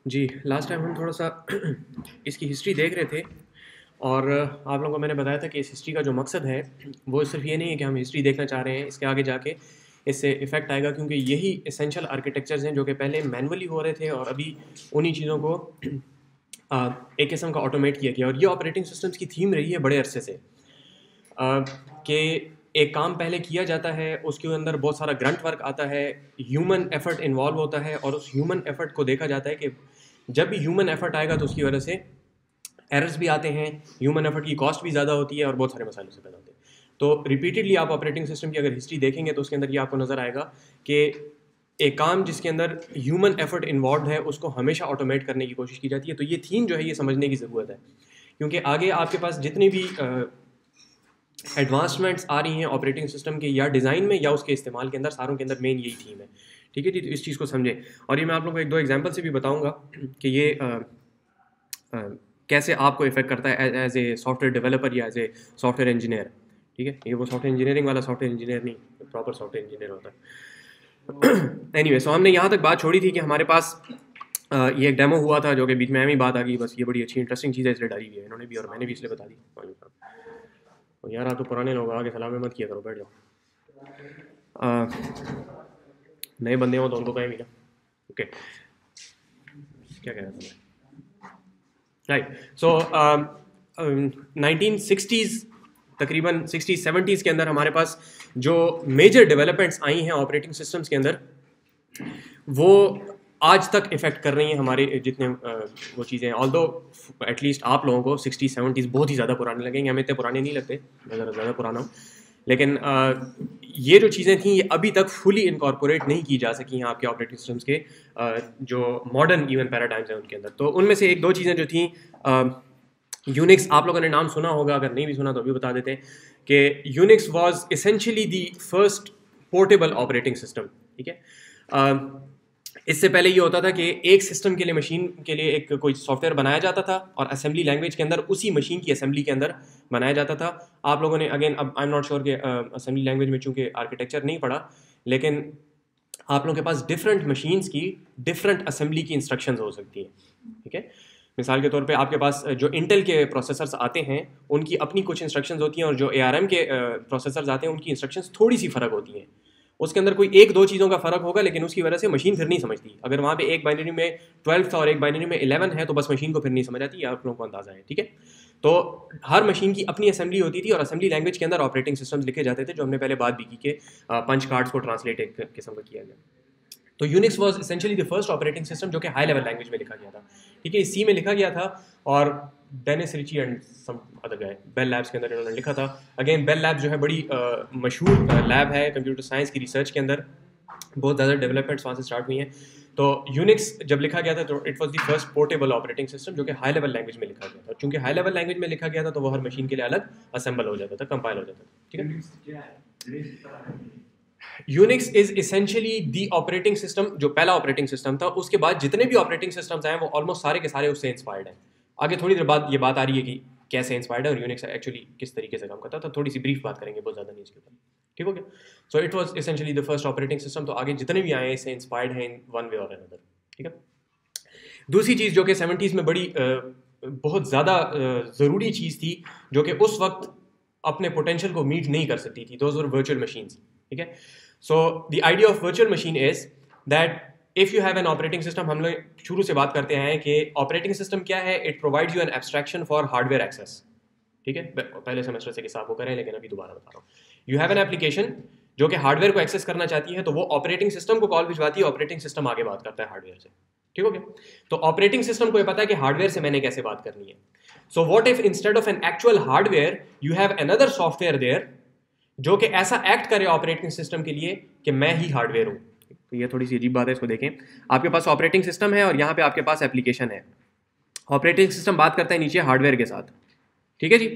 जी, last time हम थोड़ा-सा इसकी हिस्ट्री देख रहे थे और आप लोगों को मैंने बताया था कि इस हिस्ट्री का जो मकसद है, वो सिर्फ़ ये नहीं है कि हम हिस्ट्री देखना चाह रहे हैं, इसके आगे जाके इससे इफ़ेक्ट आएगा क्योंकि यही एसेंशियल आर्किटेक्चर्स हैं जो कि पहले मैनुअली हो रहे थे और अभी उन्हीं चीज़ों को एक किस्म का ऑटोमेट किया गया और ये ऑपरेटिंग सिस्टम्स की थीम रही है बड़े अरसे से। कि एक काम पहले किया जाता है, उसके अंदर बहुत सारा ग्रंट वर्क आता है, ह्यूमन एफर्ट इन्वॉल्व होता है और उस ह्यूमन एफर्ट को देखा जाता है कि जब भी ह्यूमन एफर्ट आएगा तो उसकी वजह से एरर्स भी आते हैं, ह्यूमन एफर्ट की कॉस्ट भी ज़्यादा होती है और बहुत सारे मसाइल से पैदा होते हैं। तो रिपीटेडली आप ऑपरेटिंग सिस्टम की अगर हिस्ट्री देखेंगे तो उसके अंदर ये आपको नज़र आएगा कि एक काम जिसके अंदर ह्यूमन एफर्ट इन्वॉल्व है उसको हमेशा ऑटोमेट करने की कोशिश की जाती है। तो ये थीम जो है ये समझने की ज़रूरत है क्योंकि आगे आपके पास जितनी भी एडवांसमेंट्स आ रही हैं ऑपरेटिंग सिस्टम के या डिज़ाइन में या उसके इस्तेमाल के अंदर, सारों के अंदर मेन यही थीम है। ठीक है जी, तो इस चीज़ को समझें और ये मैं आप लोगों को एक दो एग्जांपल से भी बताऊंगा कि ये कैसे आपको इफेक्ट करता है एज ए सॉफ्टवेयर डेवलपर या एज ए सॉफ्टवेयर इंजीनियर। ठीक है, ये वो सॉफ्टवेयर इंजीनियरिंग वाला सॉफ्टवेयर इंजीनियर नहीं, प्रॉपर सॉफ्टवेयर इंजीनियर होता है। एनीवे, सो हमने यहाँ तक बात छोड़ी थी कि हमारे पास ये एक डेमो हुआ था जो कि बीच में ही बात आ गई, बस ये बड़ी अच्छी इंटरेस्टिंग चीज़ है इसलिए डाली हुई है इन्होंने भी और मैंने भी इसलिए बता दी। और यार आप तो पुराने लोग आगे सलाम मत किया करो, बैठ जाओ। नए बंदे हो तो उनको कहें भी ना। ओके, क्या कह रहा था मैं? राइट, सो 1960s तकरीबन 60-70s के अंदर हमारे पास जो मेजर डेवलपमेंट्स आई हैं ऑपरेटिंग सिस्टम्स के अंदर वो आज तक इफ़ेक्ट कर रही हैं हमारे जितने वो चीज़ें। ऑल्दो एटलीस्ट आप लोगों को 60-70s बहुत ही ज़्यादा पुराने लगेंगे, हमें इतने पुराने नहीं लगते, मैं ज़रा ज़्यादा पुराना हूँ। लेकिन ये जो चीज़ें थी ये अभी तक फुली इनकॉर्पोरेट नहीं की जा सकी हैं आपके ऑपरेटिंग सिस्टम्स के जो मॉडर्न इवन पैराडाइम्स हैं उनके अंदर। तो उनमें से एक दो चीज़ें जो थी, यूनिक्स, आप लोगों ने नाम सुना होगा, अगर नहीं भी सुना तो अभी बता देते हैं कि Unix was essentially the first portable operating system. ठीक है, इससे पहले ये होता था कि एक सिस्टम के लिए, मशीन के लिए एक कोई सॉफ्टवेयर बनाया जाता था और असेंबली लैंग्वेज के अंदर उसी मशीन की असेंबली के अंदर बनाया जाता था। आप लोगों ने अगेन, अब आई एम नॉट श्योर कि असेंबली लैंग्वेज में चूंकि आर्किटेक्चर नहीं पढ़ा, लेकिन आप लोगों के पास डिफरेंट मशीन्स की डिफरेंट असेंबली की इंस्ट्रक्शंस हो सकती हैं। ठीक है, मिसाल के तौर पे आपके पास जो इंटेल के प्रोसेसर्स आते हैं उनकी अपनी कुछ इंस्ट्रक्शंस होती हैं और जो ARM के प्रोसेसर्स आते हैं उनकी इंस्ट्रक्शंस थोड़ी सी फ़र्क होती हैं। उसके अंदर कोई एक दो चीज़ों का फ़र्क होगा लेकिन उसकी वजह से मशीन फिर नहीं समझती। अगर वहाँ पे एक बाइनरी में 12 था और एक बाइनरी में 11 है तो बस मशीन को फिर नहीं समझ आती, आप लोगों को अंदाज़ा है। ठीक है, तो हर मशीन की अपनी असेंबली होती थी और असेंबली लैंग्वेज के अंदर ऑपरेटिंग सिस्टम्स लिखे जाते थे, जो हमने पहले बात भी की कि पंच कार्ड्स को ट्रांसलेट एक किस्म का किया गया। तो Unix was essentially the first operating system जो कि हाई लेवल लैंग्वेज में लिखा गया था। ठीक है, सी में लिखा गया था और Dennis Ritchie and some other guy Bell Labs के अंदर इन्होंने लिखा था। अगेन बेल लैब्स जो है बड़ी मशहूर लैब है कंप्यूटर साइंस की रिसर्च के अंदर, बहुत ज़्यादा डेवलपमेंट्स वहाँ से स्टार्ट हुई हैं। तो यूनिक्स जब लिखा गया था तो it was the first portable operating system जो कि हाई लेवल लैंग्वेज में लिखा गया था। चूंकि हाई लेवल लैंग्वेज में लिखा गया था तो वो हर मशीन के लिए अलग असेंबल हो जाता था, कंपाइल हो जाता था। ठीक है, Unix is essentially the operating system, जो पहला ऑपरेटिंग सिस्टम था। उसके बाद जितने भी ऑपरेटिंग सिस्टम्स आए वो ऑलमोस्ट सारे के सारे उससे इंस्पायर्ड हैं। आगे थोड़ी देर बाद ये बात आ रही है कि कैसे इंस्पायर्ड है और यूनिक्स एक्चुअली किस तरीके से काम करता है, तो थोड़ी सी ब्रीफ बात करेंगे, बहुत ज़्यादा नहीं इसके ऊपर। ठीक हो गया, so it was essentially the first operating system. तो आगे जितने भी आए हैं इससे इंस्पायर्ड हैं इन वन वे और अनदर। ठीक है, दूसरी चीज़ जो कि 70s में बड़ी बहुत ज़्यादा ज़रूरी चीज़ थी जो कि उस वक्त अपने पोटेंशियल को मीट नहीं कर सकती थी, दोज वर वर्चुअल मशीन्स। ठीक है, so the idea of virtual machine is that if you have N operating system, हम लोग शुरू से बात करते हैं कि ऑपरेटिंग सिस्टम क्या है, it provides you an abstraction for hardware access. ठीक है, पहले सेमेस्टर से किस्सा आपको करें लेकिन अभी दोबारा बता रहा हूँ। यू हैव एन एप्लीकेशन जो कि हार्डवेयर को एक्सेस करना चाहती है तो वो ऑपरेटिंग सिस्टम को कॉल भिजवाती है, ऑपरेटिंग सिस्टम आगे बात करता है हार्डवेयर से। ठीक हो गया, तो ऑपरेटिंग सिस्टम को ये पता है कि हार्डवेयर से मैंने कैसे बात करनी है। So what if instead of an actual hardware you have another software there जो कि ऐसा एक्ट करे ऑपरेटिंग सिस्टम के लिए कि मैं ही हार्डवेयर हूँ। तो ये थोड़ी सी अजीब बात है, इसको देखें। आपके पास ऑपरेटिंग सिस्टम है और यहाँ पे आपके पास एप्लीकेशन है। ऑपरेटिंग सिस्टम बात करता है नीचे हार्डवेयर के साथ। ठीक है जी,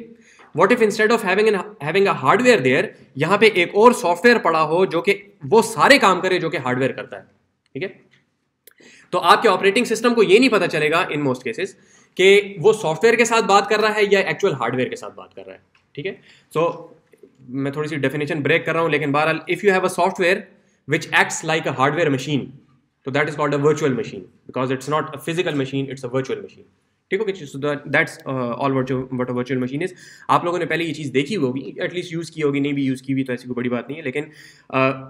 what if instead of having a hardware there, यहाँ पे एक और सॉफ्टवेयर पड़ा हो जो कि वो सारे काम करे जो कि हार्डवेयर करता है। ठीक है, तो आपके ऑपरेटिंग सिस्टम को ये नहीं पता चलेगा इन मोस्ट केसेस कि वो सॉफ्टवेयर के साथ बात कर रहा है या एक्चुअल हार्डवेयर के साथ बात कर रहा है। ठीक है, सो मैं थोड़ी सी डेफिनेशन ब्रेक कर रहा हूं लेकिन बहरहाल, if you have a software which acts like a hardware machine, तो that is called a virtual machine because it's not a physical machine, it's a virtual machine. ठीक है, so that's all what a virtual machine is. आप लोगों ने पहले ये चीज़ देखी होगी, एटलीस्ट यूज़ की होगी, नहीं भी यूज़ की हुई तो ऐसी कोई बड़ी बात नहीं है, लेकिन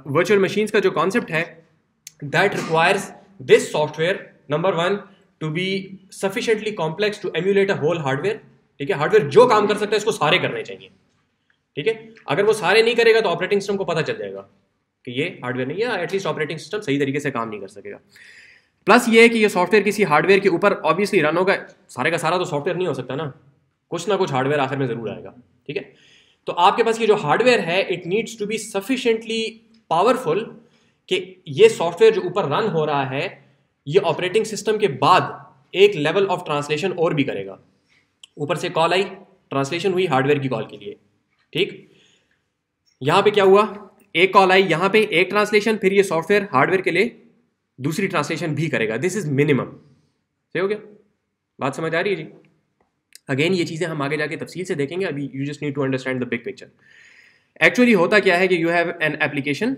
वर्चुअल मशीन्स का जो कॉन्सेप्ट है that requires this software number one to be sufficiently complex to emulate a whole hardware. ठीक है, हार्डवेयर जो काम कर सकता है इसको सारे करने चाहिए। ठीक है, अगर वो सारे नहीं करेगा तो ऑपरेटिंग सिस्टम को पता चल जाएगा कि ये हार्डवेयर नहीं है, एटलीस्ट ऑपरेटिंग सिस्टम सही तरीके से काम नहीं कर सकेगा। प्लस ये है कि ये सॉफ्टवेयर किसी हार्डवेयर के ऊपर ऑब्वियसली रन होगा, सारे का सारा तो सॉफ्टवेयर नहीं हो सकता ना, कुछ ना कुछ हार्डवेयर आखिर में जरूर आएगा। ठीक है, तो आपके पास ये जो हार्डवेयर है it needs to be sufficiently powerful कि ये सॉफ्टवेयर जो ऊपर रन हो रहा है ये ऑपरेटिंग सिस्टम के बाद एक लेवल ऑफ ट्रांसलेशन और भी करेगा। ऊपर से कॉल आई, ट्रांसलेशन हुई हार्डवेयर की कॉल के लिए। ठीक, यहां पे क्या हुआ, एक कॉल आई यहां पे, एक ट्रांसलेशन, फिर ये सॉफ्टवेयर हार्डवेयर के लिए दूसरी ट्रांसलेशन भी करेगा। This is minimum. सही हो गया, बात समझ आ रही है जी? अगेन ये चीजें हम आगे जाके तफसील से देखेंगे, अभी you just need to understand the big picture. Actually होता क्या है कि you have an application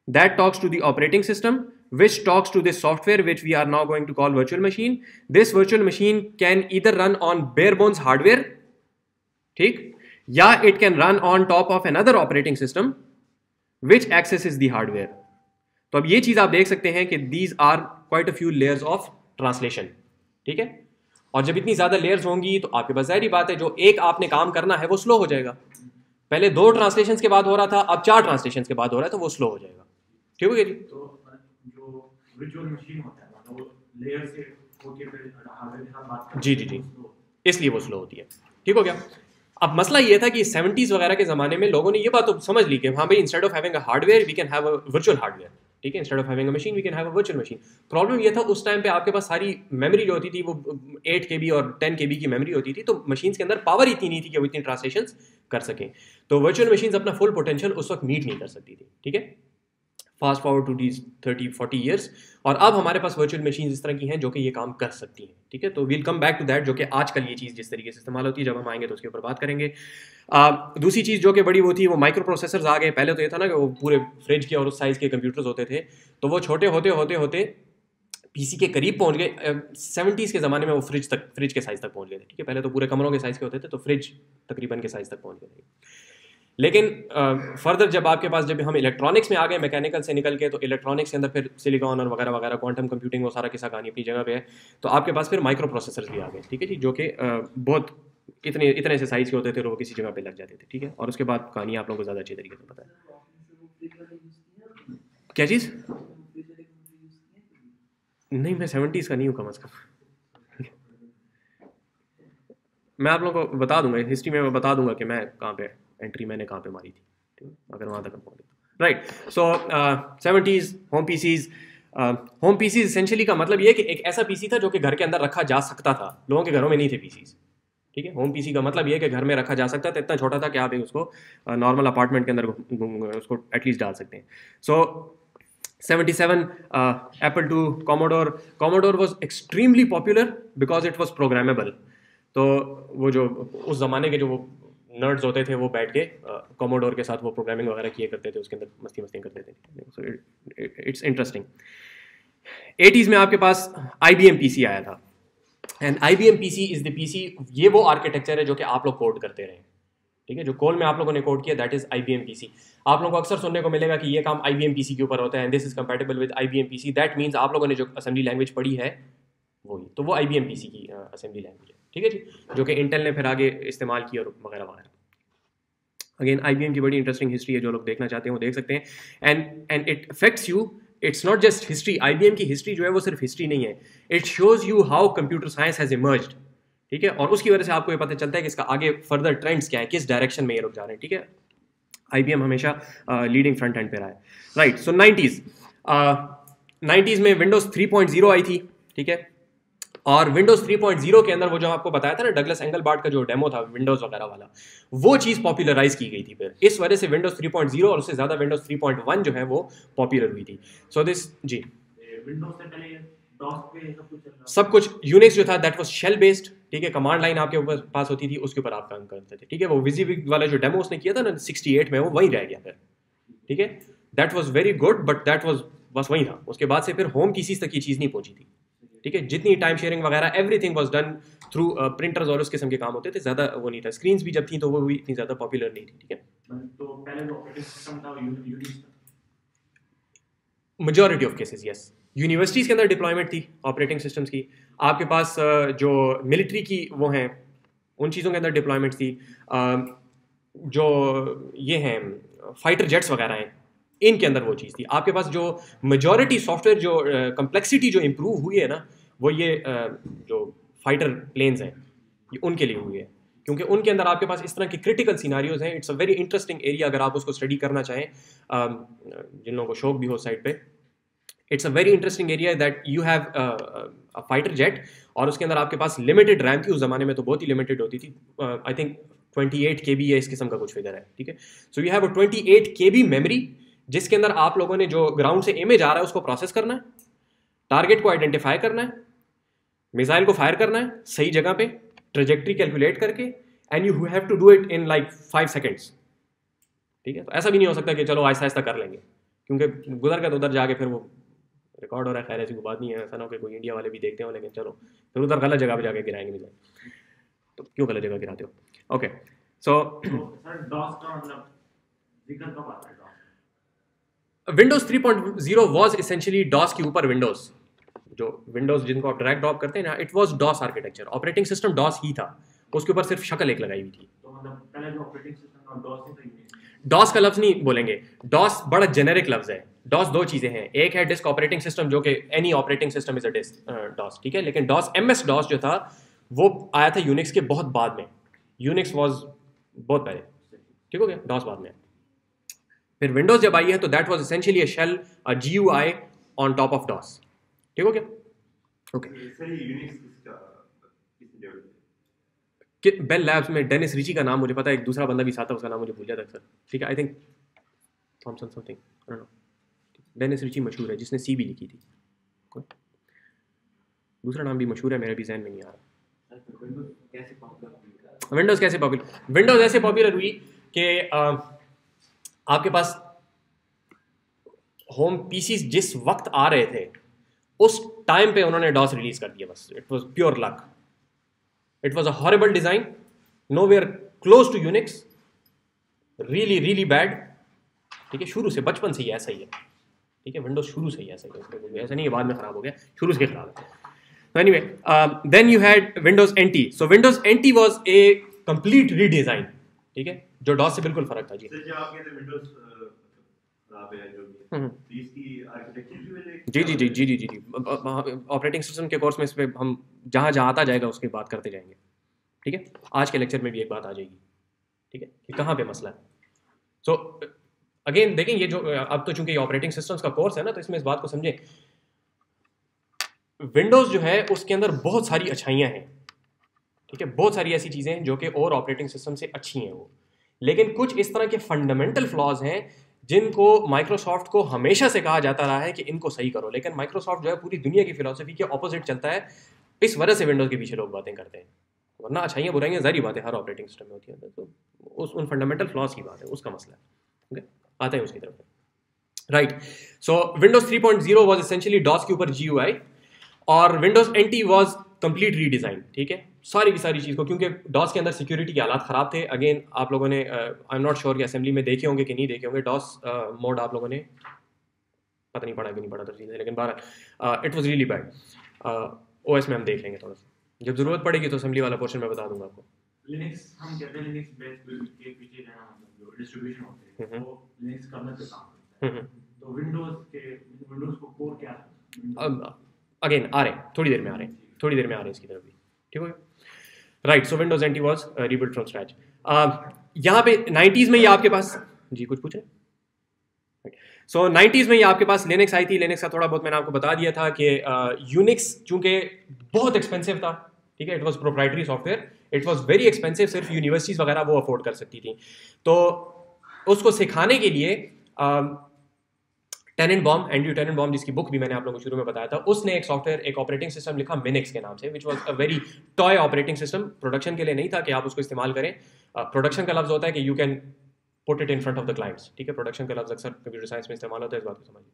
that talks to the operating system, which talks to this software which we are now going to call virtual machine. This virtual machine can either run on bare bones hardware, ठीक, या it can run on top of another operating system which accesses the hardware. तो अब ये चीज आप देख सकते हैं कि these are quite a few layers of translation। ठीक है, और जब इतनी ज्यादा लेयर्स होंगी तो आपके पास जाहिर बात है जो एक आपने काम करना है वो स्लो हो जाएगा। पहले 2 ट्रांसलेशंस के बाद हो रहा था, अब 4 ट्रांसलेशंस के बाद हो रहा है, तो वो स्लो हो जाएगा। ठीक है जी? तो जो वर्चुअल मशीन होता है वो लेयर से होके फिर हार्डवेयर के साथ बात करता है। जी जी जी, इसलिए वो स्लो होती है। ठीक हो गया। अब मसला ये था कि 70s वगैरह के ज़माने में लोगों ने ये बात तो समझ ली कि हाँ भाई instead of having a hardware we can have a virtual hardware. ठीक है, instead of having a machine we can have a virtual machine. Problem ये था उस टाइम पे आपके पास सारी मेमोरी जो होती थी वो 8 KB और 10 KB की मेमोरी होती थी, तो मशीन्स के अंदर पावर इतनी नहीं थी कि वो इतनी ट्रांसलेशंस कर सकें। तो वर्चुअल मशीन्स अपना फुल पोटेंशियल उस वक्त मीट नहीं कर सकती थी। ठीक है, fast forward to these 30-40 years, और अब हमारे पास वर्चुअल मशीन इस तरह की हैं जो कि ये काम कर सकती हैं। ठीक है, तो we'll come back to that, जो कि आजकल ये चीज़ जिस तरीके से इस्तेमाल होती है, जब हम आएंगे तो उसके ऊपर बात करेंगे। दूसरी चीज़ जो कि बड़ी वो थी वो माइक्रो प्रोसेसर्स आ गए। पहले तो ये था ना कि वो पूरे फ्रिज के और उस साइज़ के कंप्यूटर्स होते थे, तो वो छोटे होते होते होते पीसी के करीब पहुंच गए। 70s के ज़माने में वो फ्रिज के साइज़ तक पहुंच गए थे। ठीक है, पहले तो पूरे कमरों के साइज़ के होते थे, तो फ्रिज तकरीबन के साइज़ तक पहुंच गए थे। लेकिन फर्दर जब आपके पास जब हम इलेक्ट्रॉनिक्स में आ गए, मैकेनिकल से निकल के, तो इलेक्ट्रॉनिक्स के अंदर फिर सिलिकॉन और वगैरह वगैरह, क्वांटम कंप्यूटिंग, वो सारा किस्सा कहानी अपनी जगह पे है। तो आपके पास फिर माइक्रो प्रोसेसर्स भी आ गए। ठीक है जी, जो कि बहुत इतने से साइज़ के होते थे और वो किसी जगह पे लग जाते थे। ठीक है, और उसके बाद कहानी आप लोगों को ज़्यादा अच्छी तरीके से पता है। क्या चीज़? नहीं, मैं 70s का नहीं हूँ कम अज़ कम। मैं आप लोगों को बता दूंगा, हिस्ट्री में मैं बता दूंगा कि मैं कहाँ पे एंट्री मैंने कहाँ पे मारी थी। ठीक है, अगर वहाँ तक हम पहुँचे तो right. So 70s home PCs. Home PCs essentially का मतलब ये है कि एक ऐसा पीसी था जो कि घर के अंदर रखा जा सकता था, लोगों के घरों में नहीं थे पीसीज। ठीक है, होम पीसी का मतलब ये है कि घर में रखा जा सकता था, इतना छोटा था कि आप उसको नॉर्मल अपार्टमेंट के अंदर उसको एटलीस्ट डाल सकते हैं। So 77 Apple two Commodore was extremely popular because it was programmable. तो वो जो उस ज़माने के जो वो नर्ड्स होते थे वो बैठ के कोमोडोर के साथ वो प्रोग्रामिंग वगैरह किए करते थे, उसके अंदर मस्ती करते थे। So it's interesting. 80s में आपके पास IBM PC आया था, and IBM PC is the PC, ये वो आर्किटेक्चर है जो कि आप लोग कोड करते रहे। ठीक है, जो कोल में आप लोगों ने कोड किया दैट इज़ IBM PC। आप लोगों को अक्सर सुनने को मिलेगा कि ये काम IBM PC के ऊपर होता है, and this is compatible with IBM PC। That means आप लोगों ने जो असेंबली लैंग्वेज पढ़ी है वही, तो वो IBM PC की असेंबली लैंग्वेज है। ठीक है जी, जो कि इंटेल ने फिर आगे इस्तेमाल की और वगैरह वगैरह। अगेन IBM की बड़ी इंटरेस्टिंग हिस्ट्री है, जो लोग देखना चाहते हैं वो देख सकते हैं। And it affects you, it's not just history. IBM की हिस्ट्री जो है वो सिर्फ हिस्ट्री नहीं है, it shows you how computer science has emerged. ठीक है, और उसकी वजह से आपको ये पता चलता है कि इसका आगे फर्दर ट्रेंड्स क्या है, किस डायरेक्शन में ये लोग जा रहे हैं। ठीक है, IBM हमेशा लीडिंग फ्रंट एंड पे रहा है। राइट, सो 90s में विंडोज 3.0 आई थी। ठीक है, और विंडोज 3.0 के अंदर वो जो आपको बताया था ना डगलस एंगलबार्ट का जो डेमो था विंडोज वगैरह वाला, वो चीज़ पॉपुलराइज की गई थी फिर। इस वजह से विंडोज 3.0 और उससे ज़्यादा विंडोज 3.1 जो है वो पॉपुलर हुई थी। सो दिस जी, विंडोज से पहले डॉस पे सब कुछ यूनिक्स जो था दैट वाज शेल बेस्ड। ठीक है, कमांड लाइन आपके ऊपर पास होती थी, उसके ऊपर आप काम करते थे। ठीक है, वो विजिविग वाला जो डेमो उसने किया था ना 68 में, वो वहीं रह गया फिर। ठीक है, that was very good, but that was बस वही था, उसके बाद से फिर होम पीसीज तक ये चीज़ नहीं पहुंची थी, ठीक है। जितनी टाइम शेयरिंग वगैरह everything was done through printers और उस किस्म के काम होते थे, ज़्यादा वो नहीं था। स्क्रीन्स भी जब थी तो वो भी इतनी ज़्यादा पॉपुलर नहीं थी, ठीक है। तो पहले जो ऑपरेटिंग सिस्टम था यूनिक्स था। Majority of cases yes, universities के अंदर डिप्लॉयमेंट थी ऑपरेटिंग सिस्टम्स की। आपके पास जो मिलिट्री की वो हैं उन चीज़ों के अंदर डिप्लॉयमेंट थी। जो ये हैं फाइटर जेट्स वगैरह हैं इनके अंदर वो चीज़ थी। आपके पास जो मेजॉरिटी सॉफ्टवेयर जो कम्प्लेक्सिटी जो इम्प्रूव हुई है ना, वो ये जो फाइटर प्लेन्स हैं ये उनके लिए हुई है, क्योंकि उनके अंदर आपके पास इस तरह के क्रिटिकल सिनारियोज हैं। It's a very interesting area अगर आप उसको स्टडी करना चाहें, जिन लोगों को शौक भी हो साइड पे। It's a very interesting area that you have a fighter jet और उसके अंदर आपके पास लिमिटेड रैम थी, उस ज़माने में तो बहुत ही लिमिटेड होती थी। आई थिंक 28 KB है इस किस्म का कुछ फिगर है, ठीक है। So you have a 28 KB memory जिसके अंदर आप लोगों ने जो ग्राउंड से इमेज आ रहा है उसको प्रोसेस करना है, टारगेट को आइडेंटिफाई करना है, मिसाइल को फायर करना है सही जगह पे, ट्रेजेक्ट्री कैलकुलेट करके, and you have to do it in like 5 seconds, ठीक है। तो ऐसा भी नहीं हो सकता कि चलो आहिस्ता आहिस्ता कर लेंगे, क्योंकि गुजर गया तो उधर जाके फिर वो रिकॉर्ड हो रहा है। खैर ऐसी कोई बात नहीं है, ऐसा ना हो कि कोई इंडिया वाले भी देखते हो, लेकिन चलो फिर उधर गलत जगह पे जाके गिराएंगे मिसाइल, तो क्यों गलत जगह गिराते हो। ओके सो सर डॉस का मतलब जिक्र कब आता है? विंडोज 3.0 वाज एसेंशियली डॉस के ऊपर विंडोज, जो विंडोज जिनको आप ड्रैग ड्रॉप करते हैं ना, it was DOS architecture. Operating system DOS ही था, उसके ऊपर सिर्फ शक्ल एक लगाई हुई थी। तो मतलब पहले जो ऑपरेटिंग सिस्टम था डॉस ही था यूनिक्स। डॉस का लफ्ज नहीं बोलेंगे, डॉस बड़ा जेनेरिक लफ्ज है। डॉस दो चीजें हैं, एक है डिस्क ऑपरेटिंग सिस्टम जो कि any operating system is a disk DOS, ठीक है। लेकिन डॉस MS डॉस जो था वो आया था यूनिक्स के बहुत बाद में, यूनिक्स वाज बहुत पहले, ठीक हो गया, डॉस बाद में। फिर विंडोज जब आई है तो that was essentially a shell, a GUI on top of DOS, ठीक हो गया। ओके सर ये यूनिक्स किसका किस लेवल पे? कि बेल लैब्स में डेनिस रिची का नाम मुझे पता है, एक दूसरा बंदा भी साथ था उसका नाम मुझे भूल जाता है सर, ठीक है। I think Thompson something, I don't know. Dennis Ritchie मशहूर है जिसने C भी लिखी थी, कोई दूसरा नाम भी मशहूर है, मेरे भी जहन में नहीं आ रहा। कैसे पॉपुलर? विंडोज़ कैसे पॉपुलर, विंडोज़ ऐसे पॉपुलर हुई कि आपके पास होम पीसीज जिस वक्त आ रहे थे उस टाइम पे उन्होंने डॉस रिलीज कर दिया, बस it was pure luck. It was a horrible design, nowhere close to Unix, really really bad, ठीक है। शुरू से बचपन से ही ऐसा ही है, ठीक है। विंडोज शुरू से ही ऐसा ही है, ऐसा नहीं है बाद में खराब हो गया, शुरू से खराब है। Anyway then you had Windows NT। So Windows NT was a complete redesign, ठीक है, जो डॉस से बिल्कुल फर्क था जी। सर जो आप कहते हैं विंडोज खराब है जो भी है, तो इसकी आर्किटेक्चर की वजह जी जी जी जी जी जी जी ऑपरेटिंग सिस्टम के कोर्स में इस पे हम जहाँ जहाँ आता जाएगा उसकी बात करते जाएंगे, ठीक है। आज के लेक्चर में भी एक बात आ जाएगी, ठीक है, कि कहाँ पे मसला है। सो अगेन देखें, ये जो अब तो चूंकि ये ऑपरेटिंग सिस्टम्स का कोर्स है ना, तो इसमें इस बात को समझें, विंडोज़ जो है उसके अंदर बहुत सारी अच्छाइयाँ हैं, ठीक है, बहुत सारी ऐसी चीज़ें हैं जो कि और ऑपरेटिंग सिस्टम से अच्छी हैं वो, लेकिन कुछ इस तरह के फंडामेंटल फ्लॉज हैं जिनको माइक्रोसॉफ्ट को हमेशा से कहा जाता रहा है कि इनको सही करो, लेकिन माइक्रोसॉफ्ट जो है पूरी दुनिया की फिलॉसफी के ऑपोजिट चलता है। इस वजह से विंडोज़ के पीछे लोग बातें करते हैं, वरना अच्छाइयाँ बुराइयाँ जारी बात है हर ऑपरेटिंग सिस्टम में होती है, तो उन फंडामेंटल फ्लॉज की बात है, उसका मसला है, ओके, आते हैं उसकी तरफ। Right, so Windows 3.0 was essentially DOS के ऊपर GUI और Windows NT was complete redesign, ठीक है, सारी की सारी चीज़ को, क्योंकि डॉस के अंदर सिक्योरिटी के हालात ख़राब थे। अगेन आप लोगों ने आई एम नॉट श्योर कि असेंबली में देखे होंगे कि नहीं देखे होंगे, डॉस मोड आप लोगों ने पता नहीं पढ़ा कि नहीं पढ़ा था चीज़ें, लेकिन बहरहाल it was really bad. OS में हम देख लेंगे थोड़ा सा, जब ज़रूरत पड़ेगी तो असेंबली वाला पोर्शन में बता दूंगा आपको। लिनक्स हम कहते हैं लिनक्स बेस्ड बिल्ड के पीछे रहना, मतलब जो डिस्ट्रीब्यूशन होते हैं वो लिनक्स कर्नल पे काम करता है। तो विंडोज को कोर क्या है? अगेन आ रहे थोड़ी देर में आ रहे हैं, थोड़ी देर में आ रहे हैं इसकी तरफ भी, ठीक हो गया। Right, so Windows NT was rebuild from scratch. यहाँ पे 90s में ये आपके पास जी कुछ पूछ रहे, सो 90s में ये आपके पास लिनक्स आई थी। लिनक्स का थोड़ा बहुत मैंने आपको बता दिया था कि यूनिक्स चूंकि बहुत एक्सपेंसिव था, ठीक है, it was proprietary software, it was very expensive, सिर्फ यूनिवर्सिटीज़ वगैरह वो अफोर्ड कर सकती थी। तो उसको सिखाने के लिए टेनेनबॉम, एंड्रयू टेनेनबॉम, जिसकी बुक भी मैंने आप लोगों को शुरू में बताया था, उसने एक सॉफ्टवेयर, एक ऑपरेटिंग सिस्टम लिखा मिनिक्स के नाम से, which was a very toy operating system. Production के लिए नहीं था कि आप उसको इस्तेमाल करें, प्रोडक्शन का लफ्ज होता है कि you can put it in front of the clients, ठीक है, प्रोडक्शन का लफ्ज अक्सर कंप्यूटर साइंस में इस्तेमाल होता है, इस बात को समझिए।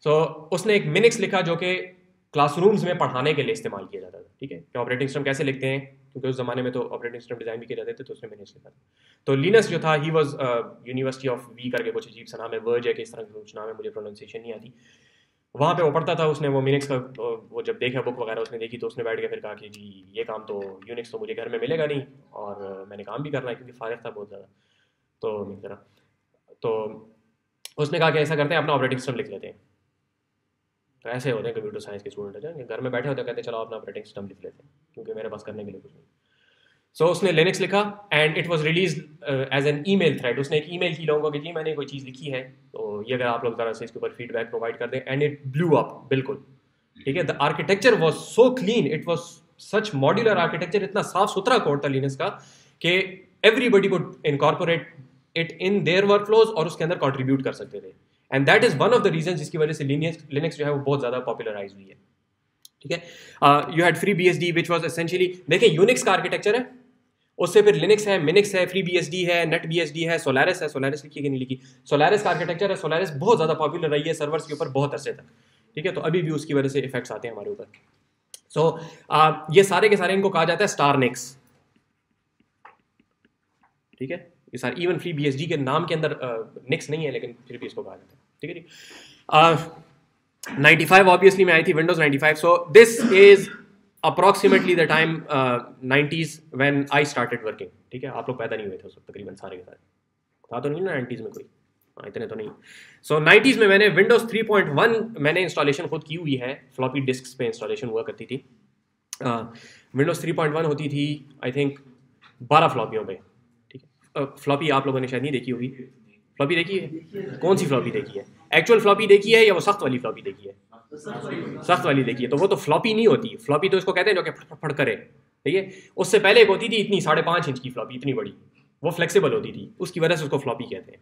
सो उसने एक मिनिक्स लिखा जो कि क्लासरूम्स में पढ़ाने के लिए इस्तेमाल किया जाता था, ठीक है, कि ऑपरेटिंग सिस्टम कैसे लिखते हैं, क्योंकि उस ज़माने में तो ऑपरेटिंग सिस्टम डिज़ाइन भी किए जाते थे, तो उसने मिनिक्स लिखा था। तो लिनस जो था, ही वाज यूनिवर्सिटी ऑफ वी करके कुछ अजीब सा नाम है, वर्ज है कि इस तरह का कुछ नाम है, मुझे प्रोनाउंसिएशन नहीं आती। वहाँ पे वो पढ़ता था, उसने वो मिनिक्स का वो जब देखा बुक वगैरह उसने देखी, तो उसने बैठ के फिर कहा कि जी ये काम तो यूनिक्स तो मुझे घर में मिलेगा नहीं, और मैंने काम भी करना है क्योंकि फारिग था बहुत ज़्यादा, तो मेरी तरह। तो उसने कहा कि ऐसा करते हैं, अपना ऑपरेटिंग सिस्टम लिख लेते हैं। तो ऐसे होते हैं कंप्यूटर साइंस के स्टूडेंट हैं, घर में बैठे होते हैं, कहते हैं चलो अपना ऑपरेटिंग सिस्टम लिख लेते हैं, क्योंकि मेरे पास करने के लिए कुछ नहीं। सो उसने लिनक्स लिखा and it was release as an email thread. उसने एक ईमेल की लोगों को कि जी मैंने कोई चीज़ लिखी है, तो ये अगर आप लोग ज़रा से इसके ऊपर फीडबैक प्रोवाइड कर दें, एंड इट ब्लू अप बिल्कुल, ठीक है। The architecture was so clean, it was such modular architecture, इतना साफ सुथरा कोड था लिनक्स का कि everybody could incorporate it in their workflows और उसके अंदर कंट्रीब्यूट कर सकते थे। And that is one of the reason जिसकी वजह से लिनक्स जो है वो बहुत ज़्यादा पॉपुलराइज हुई है, ठीक है। You had free B S D which was essentially, देखिए यूनिक्स का आर्किटेक्चर है, उससे फिर लिनक्स है, मिनिक्स है, फ्री बी एस डी है, नेट बी एस डी है, सोलारिस है, सोलारिस लिखी कि नहीं लिखी, सोलारिस का आर्किटेक्चर है। सोलारिस बहुत ज़्यादा पॉपुलर रही है सर्वर्स के ऊपर बहुत अरसे तक, ठीक है, तो अभी भी उसकी वजह से इफेक्ट्स आते हैं हमारे ऊपर। सो ये सारे के सारे इनको कहा जाता है स्टारनिक्स, ठीक है। ये सारे even free B S D के नाम के अंदर निक्स नहीं है, लेकिन फिर भी इसको कहा जाता है, ठीक है जी। 95 ऑब्वियसली में आई थी Windows 95, so this is approximately the time 90s when I started working, ठीक है। आप लोग पैदा नहीं हुए थे उस वक्त तकरीबन सारे के सारे, था तो नहीं ना 90s में कोई, हाँ इतने तो नहीं। सो 90s में मैंने विंडोज 3.1 मैंने इंस्टॉलेशन खुद की हुई है, फ्लॉपी डिस्क पे इंस्टॉलेशन हुआ करती थी। विंडोज 3.1 होती थी आई थिंक 12 फ्लॉपियों पे, ठीक है। फ्लॉपी आप लोगों ने शायद नहीं देखी होगी, फ्लॉपी देखी है? कौन सी फ्लॉपी देखी है? एक्चुअल फ्लॉपी देखी है या वो सख्त वाली फ्लॉपी देखी है? सख्त वाली देखी है, तो वो तो फ्लॉपी नहीं होती, फ्लॉपी तो इसको कहते हैं जो कि फट करे, ठीक है। उससे पहले एक होती थी इतनी 5.5 इंच की फ्लॉपी, इतनी बड़ी, वो फ्लेक्सिबल होती थी, उसकी वजह से उसको फ्लॉपी कहते हैं,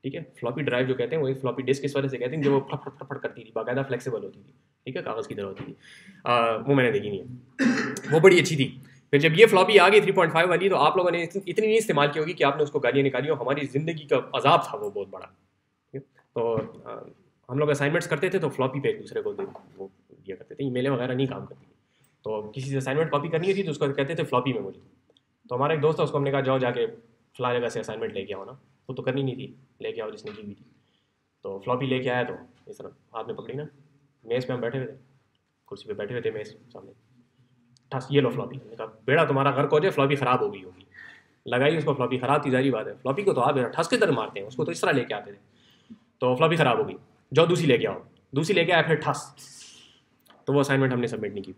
ठीक है। फ्लॉपी ड्राइव जो कहते हैं वो फ्लॉपी डिस्क इस वजह से कहते हैं जो वो फट करती थी, बाकायदा फ्लेक्सिबल होती थी, ठीक है, कागज़ की तरह होती थी। वो मैंने देखी नहीं है, वो बड़ी अच्छी थी। फिर जब ये फ्लॉपी आ गई 3.5 वाली, तो आप लोगों ने इतनी नहीं इस्तेमाल की होगी कि आपने उसको गालियाँ निकाली हो, हमारी ज़िंदगी का अजाब था वो बहुत बड़ा, ठीक है। तो हम लोग असाइनमेंट्स करते थे तो फ्लॉपी पे एक दूसरे को वो दिया करते थे, ईमेलें वगैरह नहीं काम करती थी, तो किसी से असाइनमेंट कॉपी करनी होती तो उसको कहते थे फ्लॉपी में मुझे। तो हमारा एक दोस्त था, उसको हमने कहा जाओ जाके फला जगह से असाइनमेंट लेके आओ ना, वो तो करनी नहीं थी, लेके आओ जिसने की हुई थी। तो फ्लॉपी लेके आया, तो इस तरह हाथ में पकड़ी ना, मेज़ पे हम बैठे हुए थे, कुर्सी पे बैठे हुए थे मेज़ सामने, ठस ये लो फ्लॉपी। मैंने कहा बेड़ा तुम्हारा घर को हो जाए, फ्लॉपी ख़राब हो गई होगी, लगाई उसको, फ्लॉपी ख़राब थी, जारी बात है, फ्लॉपी को तो आप ठस के तरह मारते हैं, उसको तो इस तरह लेके आते थे, तो फ्लॉपी ख़राब हो गई, जाओ दूसरी लेके आओ, दूसरी लेके आया, फिर ठस, तो वो असाइनमेंट हमने सबमिट नहीं की।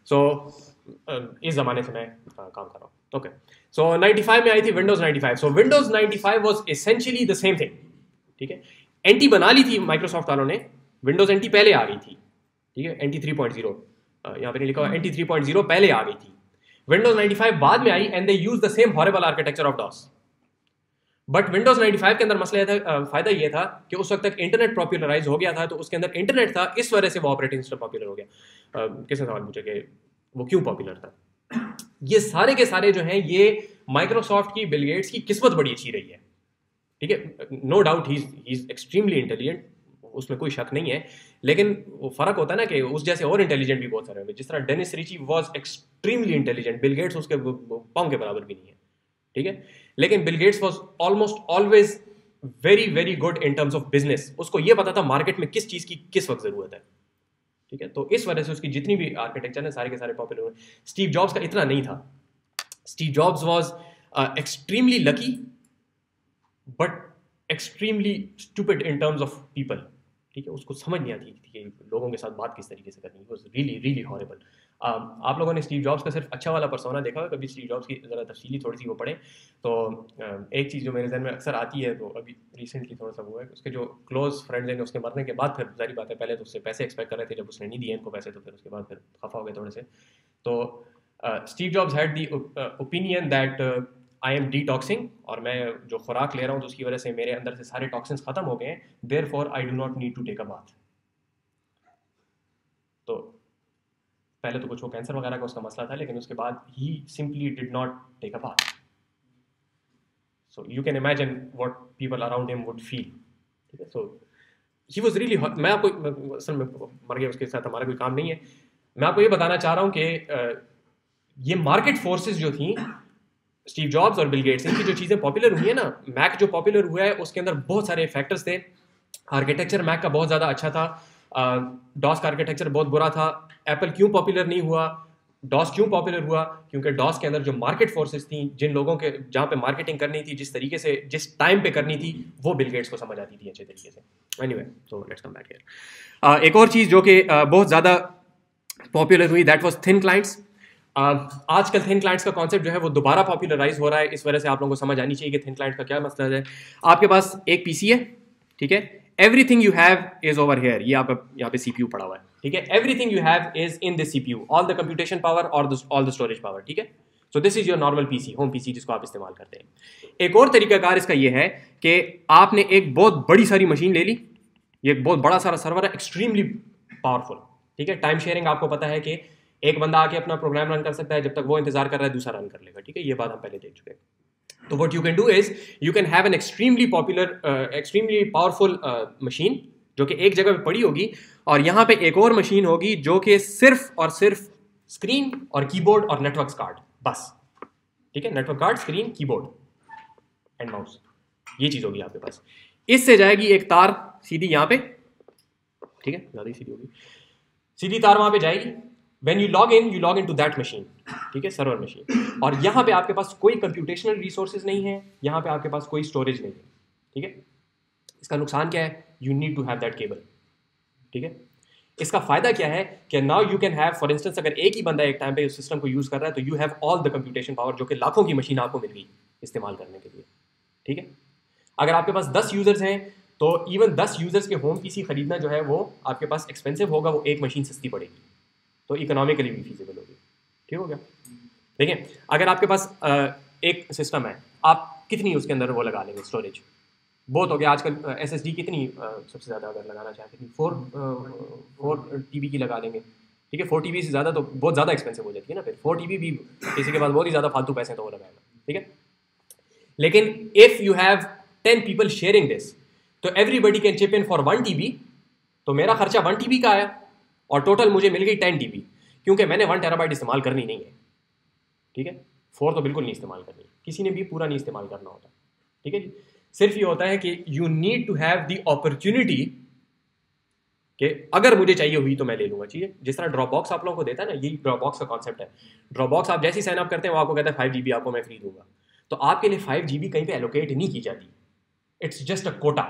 सो इस ज़माने से मैं काम कर रहा हूँ, ओके। सो 95 में आई थी Windows 95, so Windows 95 was essentially the same thing, ठीक है। एंटी बना ली थी माइक्रोसॉफ्ट वालों ने, विंडोज़ एंटी पहले आ गई थी, ठीक है, एंटी 3.0 यहाँ पे नहीं लिखा हुआ, एंटी 3.0 पहले आ गई थी, विंडोज़ 95 बाद में आई, and they use the same horrible architecture of DOS. But Windows 95 के अंदर मसला था, फायदा ये था कि उस वक्त तक इंटरनेट पॉपुलराइज हो गया था, तो उसके अंदर इंटरनेट था, इस वजह से वो ऑपरेटिंग सिस्टम पॉपुलर हो गया। किसने सवाल पूछा कि वो क्यों पॉपुलर था? ये सारे के सारे जो हैं ये माइक्रोसॉफ्ट की, बिल गेट्स की किस्मत बड़ी अच्छी रही है, ठीक है। No doubt he is extremely intelligent, उसमें कोई शक नहीं है, लेकिन वो फ़र्क होता है ना कि उस जैसे और इंटेलिजेंट भी बहुत सारे हैं, जिस तरह Dennis Ritchie was extremely intelligent, Bill Gates उसके पाँव के बराबर भी नहीं है, ठीक है। लेकिन Bill Gates was almost always very very good in terms of business, उसको ये पता था मार्केट में किस चीज़ की किस वक्त ज़रूरत है, ठीक है। तो इस वजह से उसकी जितनी भी आर्किटेक्चर है सारे के सारे पॉपुलर हुए। स्टीव जॉब्स का इतना नहीं था, Steve jobs was extremely lucky but extremely stupid in terms of people, ठीक है। उसको समझ नहीं आती थी कि लोगों के साथ बात किस तरीके से करनी है, वॉज रियली रियली हॉरेबल। आप लोगों ने स्टीव जॉब्स का सिर्फ अच्छा वाला पर्सोना देखा है, कभी स्टीव जॉब्स की ज़रा तफसीली थोड़ी सी वो पढ़ें तो एक चीज़ जो मेरे जहन में अक्सर आती है, तो अभी रिसेंटली थोड़ा सा वो है, उसके जो क्लोज फ्रेंड्स हैं उसके मरने के बाद, फिर जारी बात है पहले तो उससे पैसे एक्सपेक्ट कर रहे थे, जब उसने नहीं दिए इनको पैसे तो फिर उसके बाद फिर खफा हो गए थोड़े से। तो Steve jobs had the opinion that I am detoxing, और मैं जो खुराक ले रहा हूँ तो उसकी वजह से मेरे अंदर से सारे टॉक्सिन्स खत्म हो गए हैं, therefore I do not need to take a bath. तो पहले तो कुछ वो कैंसर वगैरह का उसका मसला था, लेकिन उसके बाद he simply did not take a bath. So you can imagine what people around him would feel, ठीक है। सो ही वॉज रियली, मैं आपको असल में मर गया उसके साथ हमारा कोई काम नहीं है, मैं आपको ये बताना चाह रहा हूँ कि ये मार्केट फोर्सेस जो थी, स्टीव जॉब्स और बिल गेट्स, इनकी जो चीज़ें पॉपुलर हुई है ना, मैक जो पॉपुलर हुआ है उसके अंदर बहुत सारे फैक्टर्स थे। आर्किटेक्चर मैक का बहुत ज़्यादा अच्छा था, डॉस का आर्किटेक्चर बहुत बुरा था। एप्पल क्यों पॉपुलर नहीं हुआ, डॉस क्यों पॉपुलर हुआ, क्योंकि डॉस के अंदर जो मार्केट फोर्सेस थी, जिन लोगों के जहाँ पे मार्केटिंग करनी थी, जिस तरीके से जिस टाइम पे करनी थी, वो बिल गेट्स को समझ आती थी अच्छे तरीके से। Anyway, so let's come back here. एक और चीज़ जो कि बहुत ज़्यादा पॉपुलर हुई, दैट वाज थिन क्लाइंट्स। आजकल थिन क्लाइंट्स का कॉन्सेप्ट जो है वो दोबारा पॉपुलराइज हो रहा है, इस वजह से आप लोगों को समझ आनी चाहिए कि थिन क्लाइंट का क्या मसला है। आपके पास एक पीसी है, ठीक है, everything you have is over here, ये आपका यहाँ पे सीपीयू पड़ा हुआ है, ठीक है, everything you have is in this CPU, all the computation power और ऑल द स्टोरेज पावर, ठीक है। So this is your normal PC, home PC जिसको आप इस्तेमाल करते हैं। एक और तरीकाकार इसका ये है कि आपने एक बहुत बड़ी सारी मशीन ले ली, ये एक बहुत बड़ा सारा सर्वर है, एक्सट्रीमली पावरफुल, ठीक है। टाइम शेयरिंग आपको पता है कि एक बंदा आके अपना प्रोग्राम रन कर सकता है, जब तक वो इंतजार कर रहा है दूसरा रन कर लेगा, ठीक है, ये बात हम पहले देख चुके हैं। तो what you can do is you can have an extremely powerful machine जो कि एक जगह पे पड़ी होगी, और यहाँ पे एक और मशीन होगी जो कि सिर्फ और सिर्फ स्क्रीन और कीबोर्ड और नेटवर्क कार्ड, बस, ठीक है, network card, screen, keyboard and mouse, ये चीज होगी आपके पास। इससे जाएगी एक तार सीधी यहाँ पे, ठीक है, ज्यादा ही सीधी होगी, सीधी तार वहां पे जाएगी। When you log in to that machine, ठीक है, सर्वर मशीन, और यहाँ पे आपके पास कोई कंप्यूटेशनल रिसोर्सेज नहीं है, यहाँ पे आपके पास कोई स्टोरेज नहीं है, ठीक है। इसका नुकसान क्या है, you need to have that cable, ठीक है। इसका फायदा क्या है कि now you can have, for instance अगर एक ही बंदा एक टाइम पे उस सिस्टम को यूज कर रहा है, तो you have all the computation power, जो कि लाखों की मशीन आपको मिल गई इस्तेमाल करने के लिए, ठीक है। अगर आपके पास 10 यूजर्स हैं तो इवन 10 यूजर्स के होम पीसी खरीदना जो है वो आपके पास एक्सपेंसिव होगा, वो एक मशीन सस्ती पड़ेगी, तो इकोनॉमिकली भी फीजिबल होगी, ठीक हो गया। देखिए, अगर आपके पास एक सिस्टम है, आप कितनी उसके अंदर वो लगा लेंगे स्टोरेज, बहुत हो गया आजकल एसएसडी कितनी सबसे ज़्यादा अगर लगाना चाहते हैं 4 TB की लगा लेंगे, ठीक है। 4 TB से ज़्यादा तो बहुत ज़्यादा एक्सपेंसिव हो जाती है ना, फिर 4 TB भी किसी के पास बहुत ही ज़्यादा फालतू पैसे तो वो लगाएगा, ठीक है। लेकिन if you have 10 people sharing this, तो everybody can chip in for 1 TB, तो मेरा खर्चा 1 TB का आया और टोटल मुझे मिल गई 10 TB, क्योंकि मैंने 1 TB इस्तेमाल करनी नहीं है, ठीक है। 4 तो बिल्कुल नहीं इस्तेमाल करनी, किसी ने भी पूरा नहीं इस्तेमाल करना होता, ठीक है जी। सिर्फ ये होता है कि you need to have the opportunity कि अगर मुझे चाहिए हुई तो मैं ले लूंगा, ठीक है। जिस तरह ड्रॉप बॉक्स आप लोगों को देता है ना, यही ड्रॉप बॉक्स का कॉन्सेप्ट है। ड्रॉप बॉक्स आप जैसे ही साइन अप करते हैं वो आपको कहता है 5 GB आपको मैं फ्री दूंगा, तो आपके लिए 5 GB कहीं पे एलोकेट नहीं की जाती, इट्स जस्ट अ कोटा,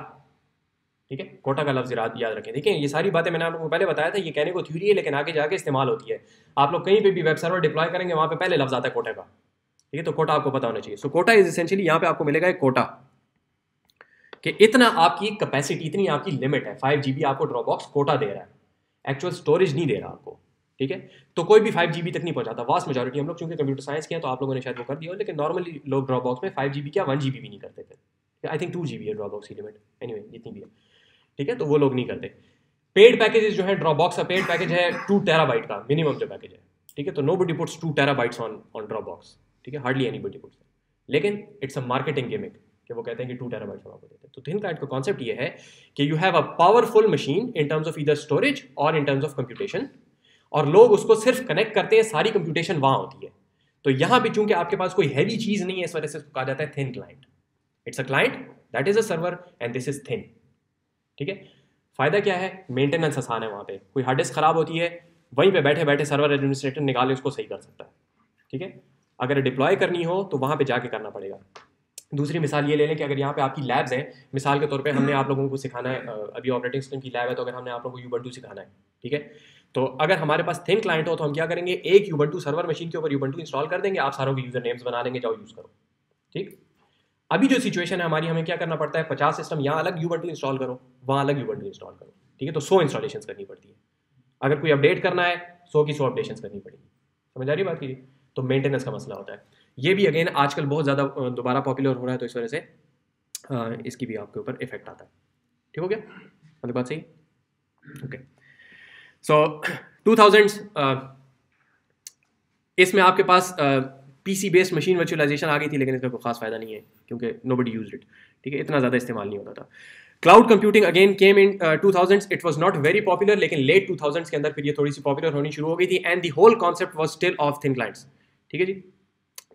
ठीक है। कोटा का लफ्ज़ याद रखें। देखिए, ये सारी बातें मैंने आप लोगों को पहले बताया था, ये कहने को थ्योरी है लेकिन आगे जाके इस्तेमाल होती है। आप लोग कहीं पे भी वेब सर्वर डिप्लॉय करेंगे, वहाँ पे पहले लफ्ज़ आता है कोटा का, ठीक है, तो कोटा आपको पता होना चाहिए। सो कोटा इज एसेंशियली, यहाँ पे आपको मिलेगा एक कोटा कि इतना आपकी कैपेसिटी, इतनी आपकी लिमिट है। 5 GB आपको ड्रॉप बॉक्स कोटा दे रहा है, एक्चुअल स्टोरेज नहीं दे रहा आपको, ठीक है। तो कोई भी 5 GB तक नहीं पहुंचाता, वास्ट मेजॉरिटी। हम लोग चूंकि कंप्यूटर साइंस के हैं तो आप लोगों ने शायद वो कर दिया हो, लेकिन नॉर्मली लोग ड्रॉप बॉक्स में 5 GB क्या 1 GB भी नहीं करते थे। आई थिंक 2 GB है ड्रॉप बॉक्स की लिमिट, एनीवे जितनी भी है, ठीक है, तो वो लोग नहीं करते। पेड पैकेजेस जो है, ड्रॉप बॉक्स का पेड पैकेज है 2 TB का मिनिमम जो पैकेज है, ठीक है। तो nobody puts 2 TB on Dropbox, ठीक है, हार्डली एनी बडी पुट्स, लेकिन इट्स अ मार्केटिंग गिमिक कि वो कहते हैं कि 2 TB हम आपको देते हैं। तो थिन क्लाइंट का कॉन्सेप्ट ये है कि you have a powerful machine in terms of either storage और इन टर्म्स ऑफ कंप्यूटेशन, और लोग उसको सिर्फ कनेक्ट करते हैं, सारी कंप्यूटेशन वहां होती है। तो यहां भी चूंकि आपके पास कोई हैवी चीज नहीं है, इस वजह से कहा जाता है thin client. It's a client that is a server and this is thin, ठीक है। फायदा क्या है, मेंटेनेंस आसान है, वहां पे कोई हार्ड डिस्क खराब होती है, वहीं पे बैठे बैठे सर्वर एडमिनिस्ट्रेटर निकाले उसको सही कर सकता है, ठीक है। अगर डिप्लॉय करनी हो तो वहां पे जाके करना पड़ेगा। दूसरी मिसाल ये ले लें कि अगर यहाँ पे आपकी लैब्स हैं, मिसाल के तौर पे हमने आप लोगों को सिखाना है, अभी ऑपरेटिंग सिस्टम की लैब है, तो अगर हमने आप लोगों को Ubuntu सिखाना है, ठीक है, तो अगर हमारे पास थिन क्लाइंट हो तो हम क्या करेंगे, एक Ubuntu सर्वर मशीन के ऊपर Ubuntu इंस्टॉल कर देंगे, आप सारों के यूजर नेम्स बना देंगे, जाओ यूज़ करो, ठीक। अभी जो सिचुएशन है हमारी, हमें क्या करना पड़ता है, 50 सिस्टम यहाँ अलग Ubuntu इंस्टॉल करो, वहाँ अलग Ubuntu इंस्टॉल करो, ठीक है। तो 100 इंस्टॉलेशन करनी पड़ती है। अगर कोई अपडेट करना है 100 की 100 अपडेशन करनी पड़ेगी, समझ आ रही बात की। तो मेंटेनेंस का मसला होता है। ये भी अगेन आजकल बहुत ज़्यादा दोबारा पॉपुलर हो रहा है, तो इस वजह से इसकी भी आपके ऊपर इफेक्ट आता है, ठीक हो गया, मतलब बात सही, ओके। सो 2000s इसमें आपके पास PC बेस्ड मशीन वर्चुअलाइजेशन आ गई थी, लेकिन इसका कोई खास फायदा नहीं है क्योंकि नोबडी यूज्ड इट, ठीक है, इतना ज़्यादा इस्तेमाल नहीं होता था। Cloud computing again came in 2000s. It was not very popular, लेकिन लेट 2000s के अंदर फिर ये थोड़ी सी पॉपुलर होनी शुरू हो गई थी. And the whole concept was still of thin clients. ठीक है जी,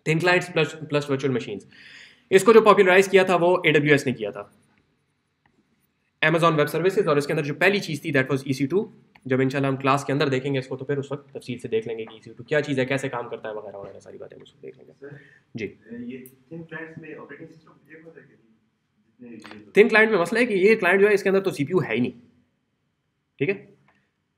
thin clients plus virtual machines. इसको जो पॉपुलराइज किया था वो AWS ने किया था, Amazon वेब सर्विसेज. और इसके अंदर जो पहली चीज़ थी दैट वाज EC2. जब इंशाल्लाह हम क्लास के अंदर देखेंगे इसको तो फिर उस वक्त तफसील से देख लेंगे कि EC2 क्या चीज़ है, कैसे काम करता है वगैरह वगैरह सारी बातें हम उसको देख लेंगे. जी, ये थिन क्लाइंट्स में ऑपरेटिंग सिस्टम एक होता है कि थिन क्लाइंट में मसला है कि ये क्लाइंट जो है इसके अंदर तो CPU है ही नहीं. ठीक है,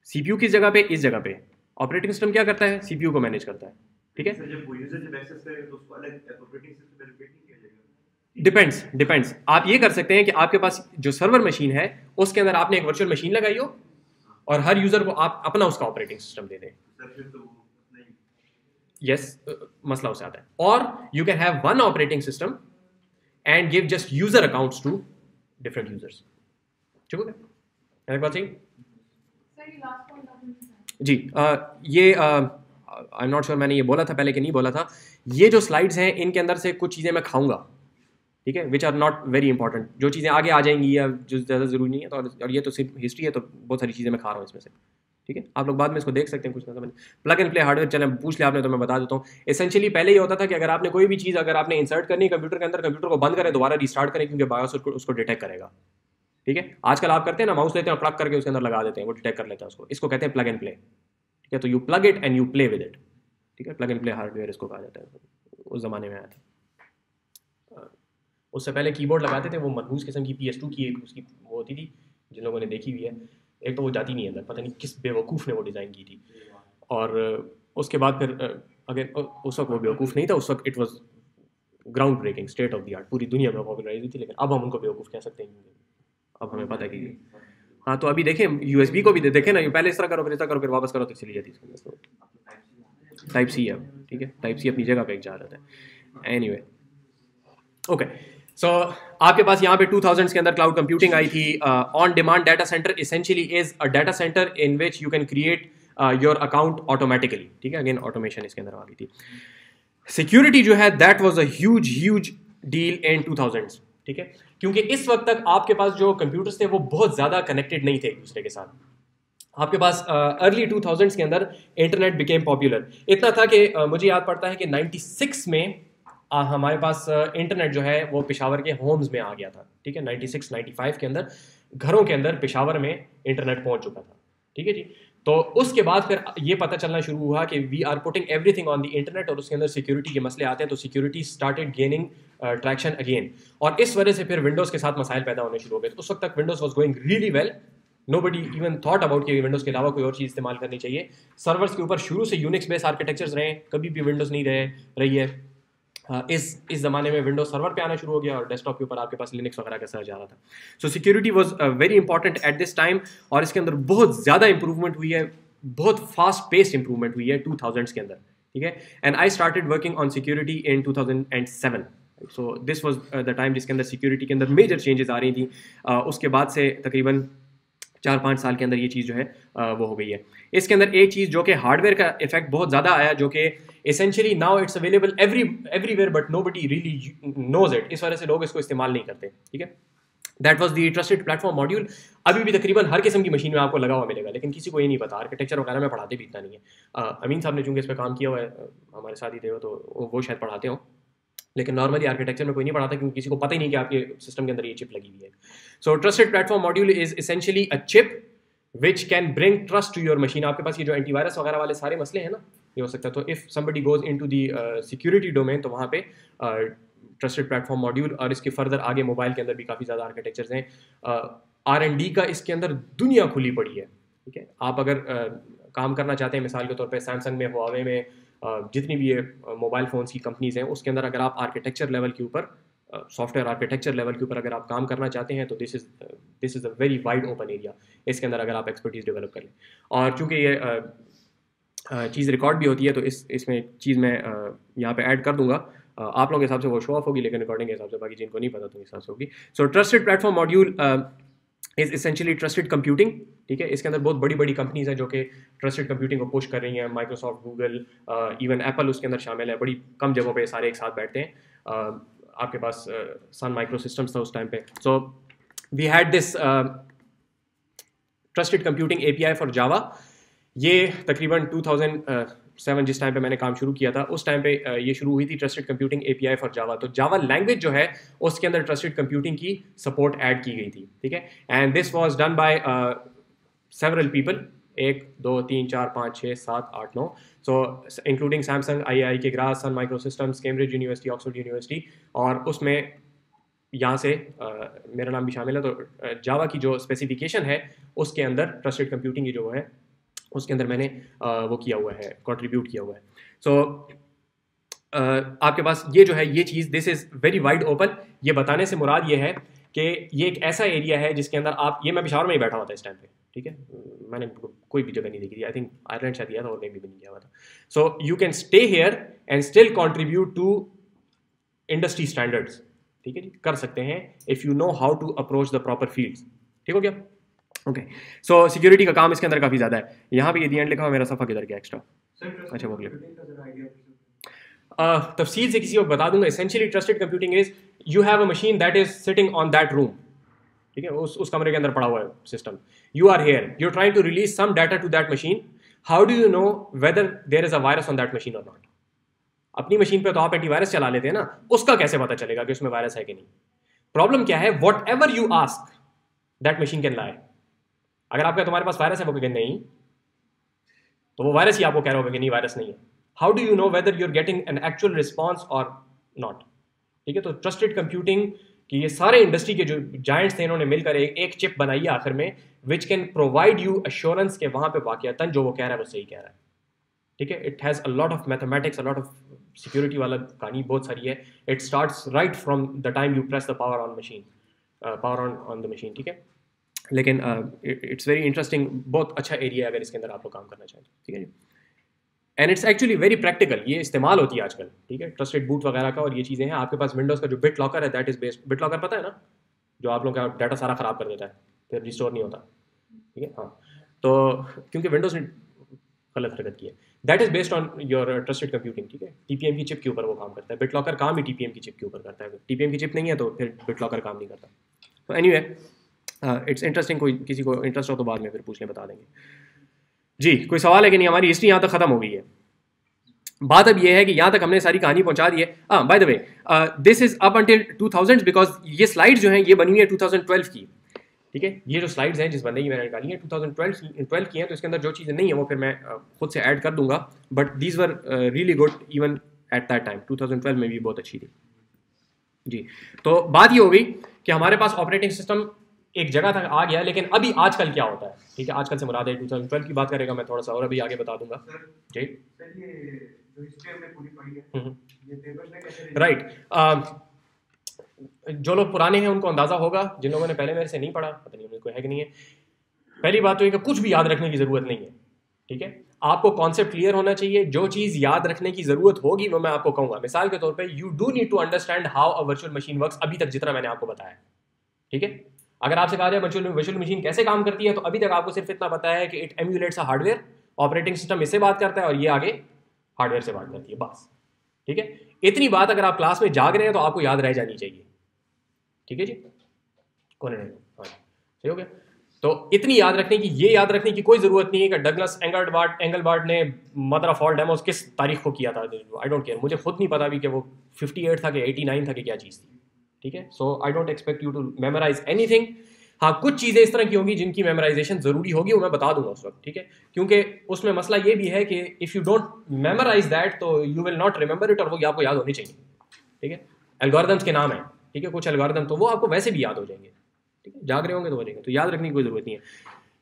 CPU किस जगह पे, इस जगह पे. ऑपरेटिंग सिस्टम क्या करता है, CPU को मैनेज करता है. ठीक है, जब वो यूजर जब एक्सेस करेगा तो उसको अलग ऑपरेटिंग सिस्टम एलोकेट नहीं किया जाएगा. डिपेंड्स. आप ये कर सकते हैं कि आपके पास जो सर्वर मशीन है उसके अंदर आपने एक वर्चुअल मशीन लगाई हो और हर यूजर को आप अपना उसका ऑपरेटिंग सिस्टम दे दें. सर फिर तो वो नहीं. यस, मसला उससे आता है. और you can have one operating system and give just user accounts to different users. ठीक है, एक बात सही जी. ये आई एम नॉट श्योर मैंने ये बोला था पहले कि नहीं बोला था. ये जो स्लाइड्स हैं इनके अंदर से कुछ चीज़ें मैं खाऊंगा. ठीक है, which are not very important. जो चीज़ें आगे आ जाएंगी या जो ज़्यादा ज़रूरी नहीं है, तो और ये तो सिर्फ हिस्ट्री है, तो बहुत सारी चीज़ें मैं खा रहा हूँ इसमें से. ठीक है, आप लोग बाद में इसको देख सकते हैं, कुछ ना समझ. प्लग एंड प्ले हार्डवेयर चलें पूछ लिया आपने तो मैं बता देता हूँ. एसेंशियली पहले ये होता था कि अगर आपने कोई भी चीज़ अगर आपने इंसर्ट करनी है कंप्यूटर के अंदर, कंप्यूटर को बंद करें, दोबारा रिस्टार्ट करें, क्योंकि बायोस उसको डिटेक्ट करेगा. ठीक है, आजकल आप करते हैं ना, माउस लेते हैं और प्लग करके उसके अंदर लगा देते हैं, वो डिटेक्ट कर लेता है उसको. इसको कहते हैं प्लग एंड प्ले. ठीक है, तो you plug it and you play with it. ठीक है, प्लग एंड प्ले हार्डवेयर इसको कहा जाता है. उस ज़माने में आया था. उससे पहले कीबोर्ड लगाते थे, वो मनहूस किस्म की PS2 की एक उसकी वो होती थी, जिन लोगों ने देखी हुई है. एक तो वो जाती नहीं है अंदर, पता नहीं किस बेवकूफ़ ने वो डिज़ाइन की थी. और उसके बाद फिर अगर उस वक्त वो बेवकूफ़ नहीं था, उस वक्त it was ground breaking, state of the art, पूरी दुनिया में पॉपुलराइज हुई थी. लेकिन अब हम उनको बेवकूफ़ कह सकते हैं, अब हमें पता है कि हाँ. तो अभी देखें USB को भी देखें ना, पहले इस तरह करो फिर इस तरह करो फिर वापस करो तो चली जाती है. टाइप सी है. ठीक है, टाइप सी अपनी जगह पे एक जा रहा था. Anyway, okay. सो आपके पास यहाँ पे 2000s के अंदर क्लाउड कंप्यूटिंग आई थी. On demand data centre essentially is a data centre in which you can create your account automatically. ठीक है, अगेन ऑटोमेशन इसके अंदर आ गई थी. सिक्योरिटी जो है that was a huge deal in 2000s. ठीक है, क्योंकि इस वक्त तक आपके पास जो कंप्यूटर्स थे वो बहुत ज़्यादा कनेक्टेड नहीं थे एक दूसरे के साथ. आपके पास अर्ली 2000s के अंदर इंटरनेट बिकेम पॉपुलर. इतना था कि मुझे याद पड़ता है कि 96 में हमारे पास इंटरनेट जो है वो पेशावर के होम्स में आ गया था. ठीक है, 96-95 के अंदर घरों के अंदर पेशावर में इंटरनेट पहुंच चुका था. ठीक है जी. तो उसके बाद फिर ये पता चलना शुरू हुआ कि we are putting everything on the internet, और उसके अंदर सिक्योरिटी के मसले आते हैं, तो security started gaining traction again. और इस वजह से फिर विंडोज़ के साथ मसाइल पैदा होने शुरू हो गए. तो उस वक्त तक Windows was going really well. Nobody even thought about कि विंडोज़ के अलावा कोई और चीज़ इस्तेमाल करनी चाहिए. सर्वर्स के ऊपर शुरू से यूनिक्स बेस्ड आर्किटेक्चर्स रहे, कभी भी विंडोज़ नहीं रही है. इस ज़माने में विंडोज सर्वर पे आना शुरू हो गया और डेस्कटॉप के ऊपर आपके पास लिनक्स वगैरह का सर्च आ रहा था. सो security was very important at this time, और इसके अंदर बहुत ज़्यादा इंप्रूवमेंट हुई है, बहुत फास्ट पेस्ड इंप्रूवमेंट हुई है 2000s के अंदर. ठीक है, and I started working on security in 2007. So this was the time जिसके अंदर सिक्योरिटी के अंदर मेजर चेंजेस आ रही थी. उसके बाद से तकरीबन 4-5 साल के अंदर ये चीज़ जो है वो हो गई है. इसके अंदर एक चीज़ जो कि हार्डवेयर का इफेक्ट बहुत ज़्यादा आया, जो कि essentially now it's available everywhere but nobody really knows it. इस वजह से लोग इसको इस्तेमाल नहीं करते. ठीक है, that was the trusted platform module. अभी भी तकरीबन हर किस्म की मशीन में आपको लगा हुआ मिलेगा, लेकिन किसी को ये नहीं पता. आर्किटेक्चर वगैरह में पढ़ाते भी इतना नहीं है. अमीन साहब ने चूँकि इस पर काम किया हुआ है, हमारे साथ ही थे, तो वो शायद पढ़ाते हो, लेकिन नॉर्मली आर्किटेक्चर में कोई नहीं पढ़ाता क्योंकि किसी को पता ही नहीं कि आपके सिस्टम के अंदर ये चिप लगी हुई है. So trusted platform module is essentially a chip which can bring trust to your machine. आपके पास ये जो एंटीवायरस वगैरह वाले सारे मसले हैं ना, ये हो सकता है. तो if somebody goes into the security domain, तो वहाँ पे ट्रस्टेड प्लेटफॉर्म मॉड्यूल, और इसके फर्दर आगे मोबाइल के अंदर भी काफ़ी ज़्यादा आर्किटेक्चर्स हैं. R&D का इसके अंदर दुनिया खुली पड़ी है. ठीक है, आप अगर काम करना चाहते हैं, मिसाल के तौर पे सैमसंग में, हुआवे में, जितनी भी ये मोबाइल फ़ोन्स की कंपनीज़ हैं, उसके अंदर अगर आप आर्किटेक्चर लेवल के ऊपर, सॉफ्टवेयर आर्किटेक्चर लेवल के ऊपर अगर आप काम करना चाहते हैं, तो this is a very wide open area. इसके अंदर अगर आप एक्सपर्टीज़ डेवलप कर लें, और चूँकि ये चीज़ रिकॉर्ड भी होती है, तो इसमें चीज़ मैं यहाँ पे ऐड कर दूँगा. आप लोगों के हिसाब से वो शो ऑफ होगी, लेकिन रिकॉर्डिंग के हिसाब से बाकी जिनको नहीं पता तो हिसाब से होगी. So trusted platform module is essentially trusted computing. ठीक है, इसके अंदर बहुत बड़ी बड़ी कंपनीज हैं जो कि ट्रस्टेड कंप्यूटिंग को पुश कर रही हैं. माइक्रोसॉफ्ट, गूगल, इवन एप्पल उसके अंदर शामिल है. बड़ी कम जगहों पे सारे एक साथ बैठते हैं. आपके पास सन माइक्रो सिस्टम्स था उस टाइम पे. So we had this trusted computing API for Java. ये तकरीबन 2007 जिस टाइम पे मैंने काम शुरू किया था उस टाइम पे ये शुरू हुई थी trusted computing API for Java. तो जावा लैंग्वेज जो है उसके अंदर ट्रस्टेड कंप्यूटिंग की सपोर्ट ऐड की गई थी, ठीक है। And this was done by several people, 1 2 3 4 5 6 7 8 9, so including Samsung, III के ग्रास, Sun micro systems, Cambridge University, Oxford University, और उसमें यहाँ से मेरा नाम भी शामिल है। तो जावा की जो स्पेसिफिकेशन है उसके अंदर ट्रस्टेड कंप्यूटिंग की जो है उसके अंदर मैंने वो किया हुआ है, कंट्रीब्यूट किया हुआ है। सो आपके पास ये जो है ये चीज़, this is very wide open. ये बताने से मुराद ये है कि ये एक ऐसा एरिया है जिसके अंदर आप, ये मैं पेशावर में ही बैठा हुआ था इस टाइम पे, ठीक है, मैंने कोई भी जगह नहीं देखी थी, आई थिंक आयरलैंड शायद दिया था और कहीं भी नहीं गया हुआ था। So you can stay here and still contribute to industry standards, ठीक है जी, कर सकते हैं if you know how to approach the proper fields, ठीक हो गया। ओके, सो सिक्योरिटी का काम इसके अंदर काफ़ी ज़्यादा है। यहाँ पे ये दी एंड लिखा हुआ, मेरा सफ़ा किधर गया एक्स्ट्रा, अच्छा वो क्लिप तफसील से किसी को बता दूंगा। Essentially trusted computing is you have a machine that is sitting on that room, ठीक है, उस कमरे के अंदर पड़ा हुआ है system, you are here, you are trying to release some data to that machine, how do you know whether there is a virus on that machine और नॉट। अपनी मशीन पे तो आप एंटीवायरस चला लेते हैं ना, उसका कैसे पता चलेगा कि उसमें वायरस है कि नहीं। प्रॉब्लम क्या है, what ever you ask that machine can lie. अगर आपका तुम्हारे पास वायरस है, वो कहेगा नहीं, तो वो वायरस ही आपको कह रहा होगा कि नहीं वायरस नहीं है। How do you know whether you are getting an actual response और नॉट, ठीक है। तो ट्रस्टेड कंप्यूटिंग कि ये सारे इंडस्ट्री के जो जायंट्स थे इन्होंने मिलकर एक चिप बनाई है आखिर में, which can provide you assurance के वहाँ पे वाकयातन जो वो कह रहा है वो सही कह रहा है, ठीक है। It has a lot of mathematics, a lot of security वाला कहानी बहुत सारी है। It starts right from the time you press the power on machine, power on the machine, ठीक है। लेकिन इट्स वेरी इंटरेस्टिंग, बहुत अच्छा एरिया है अगर इसके अंदर आप लोग काम करना चाहें, ठीक है जी। And it's actually very practical, ये इस्तेमाल होती है आजकल, ठीक है, ट्रस्टेड बूट वगैरह का और ये चीज़ें हैं। आपके पास विंडोज़ का जो बिट लॉकर है that is based, bit locker पता है ना, जो आप लोगों का डाटा सारा ख़राब कर देता है फिर रिस्टोर नहीं होता, ठीक है। हाँ, तो क्योंकि विंडोज़ ने गलत हरकत की है, that is based on your trusted computing, ठीक है। TPM की चिप के ऊपर वो काम करता है, बिट लॉकर काम ही TPM की चिप के ऊपर करता है। TPM की चिप नहीं है तो फिर बिट लॉकर काम नहीं करता। तो एनीवे इट्स इंटरेस्टिंग, कोई किसी को इंटरेस्ट हो तो बाद में फिर पूछने बता देंगे जी। कोई सवाल है कि नहीं, हमारी हिस्ट्री यहाँ तक ख़त्म हो गई है। बात अब ये है कि यहाँ तक हमने सारी कहानी पहुँचा दी है। By the way this is up until 2000 because ये स्लाइड्स जो हैं ये बनी हुई है 2012 की, ठीक है। ये जो स्लाइड्स हैं जिस बंदे की मैंने निकाली है 2012 की हैं, तो इसके अंदर जो चीज़ें नहीं है वो फिर मैं खुद से ऐड कर दूंगा, but these were really good even at that time. 2012 में भी बहुत अच्छी थी जी। तो बात ये हो गई कि हमारे पास ऑपरेटिंग सिस्टम एक जगह तक आ गया, लेकिन अभी आजकल क्या होता है, ठीक है। आजकल से मुराद है 2012 की बात करेगा मैं थोड़ा सा और अभी आगे बता दूंगा जी। राइट, जो लोग पुराने हैं उनको अंदाज़ा होगा, जिन लोगों ने पहले मेरे से नहीं पढ़ा पता नहीं उनको है कि नहीं है। पहली बात तो ये कि कुछ भी याद रखने की ज़रूरत नहीं है, ठीक है। आपको कॉन्सेप्ट क्लियर होना चाहिए, जो चीज़ याद रखने की ज़रूरत होगी वो मैं आपको कहूँगा। मिसाल के तौर पे you do need to understand how a virtual machine works, अभी तक जितना मैंने आपको बताया, ठीक है। अगर आपसे कहा जाए वर्चुअल मशीन कैसे काम करती है, तो अभी तक आपको सिर्फ इतना पता है कि it amulets a hardware, operating system इससे बात करता है और ये आगे हार्डवेयर से बात करती है, बस, ठीक है। इतनी बात अगर आप क्लास में जाग रहे हैं तो आपको याद रह जानी चाहिए, ठीक है जी। कौन है? हाँ, सही हो गया। तो इतनी याद रखने की, ये याद रखने की कोई ज़रूरत नहीं है कि डगलस एंगलबार्ट ने मदर ऑफ ऑल डेमोस किस तारीख को किया था। आई डोंट केयर, मुझे खुद नहीं पता भी कि वो 58 था कि 89 था कि क्या चीज़ थी, ठीक है। So I don't expect you to memorise anything. हाँ, कुछ चीज़ें इस तरह की होंगी जिनकी मेमोराइजेशन ज़रूरी होगी, वो मैं बता दूंगा उस वक्त, ठीक है। क्योंकि उसमें मसला ये भी है कि if you don't memorise that तो you will not remember it, और वो आपको याद होनी चाहिए, ठीक है। एल्गोरिथम्स के नाम है, ठीक है, कुछ एल्गोरिथम तो वो आपको वैसे भी याद हो जाएंगे, ठीक है। जाग रहे होंगे तो हो जाएंगे, तो याद रखने की कोई ज़रूरत नहीं है।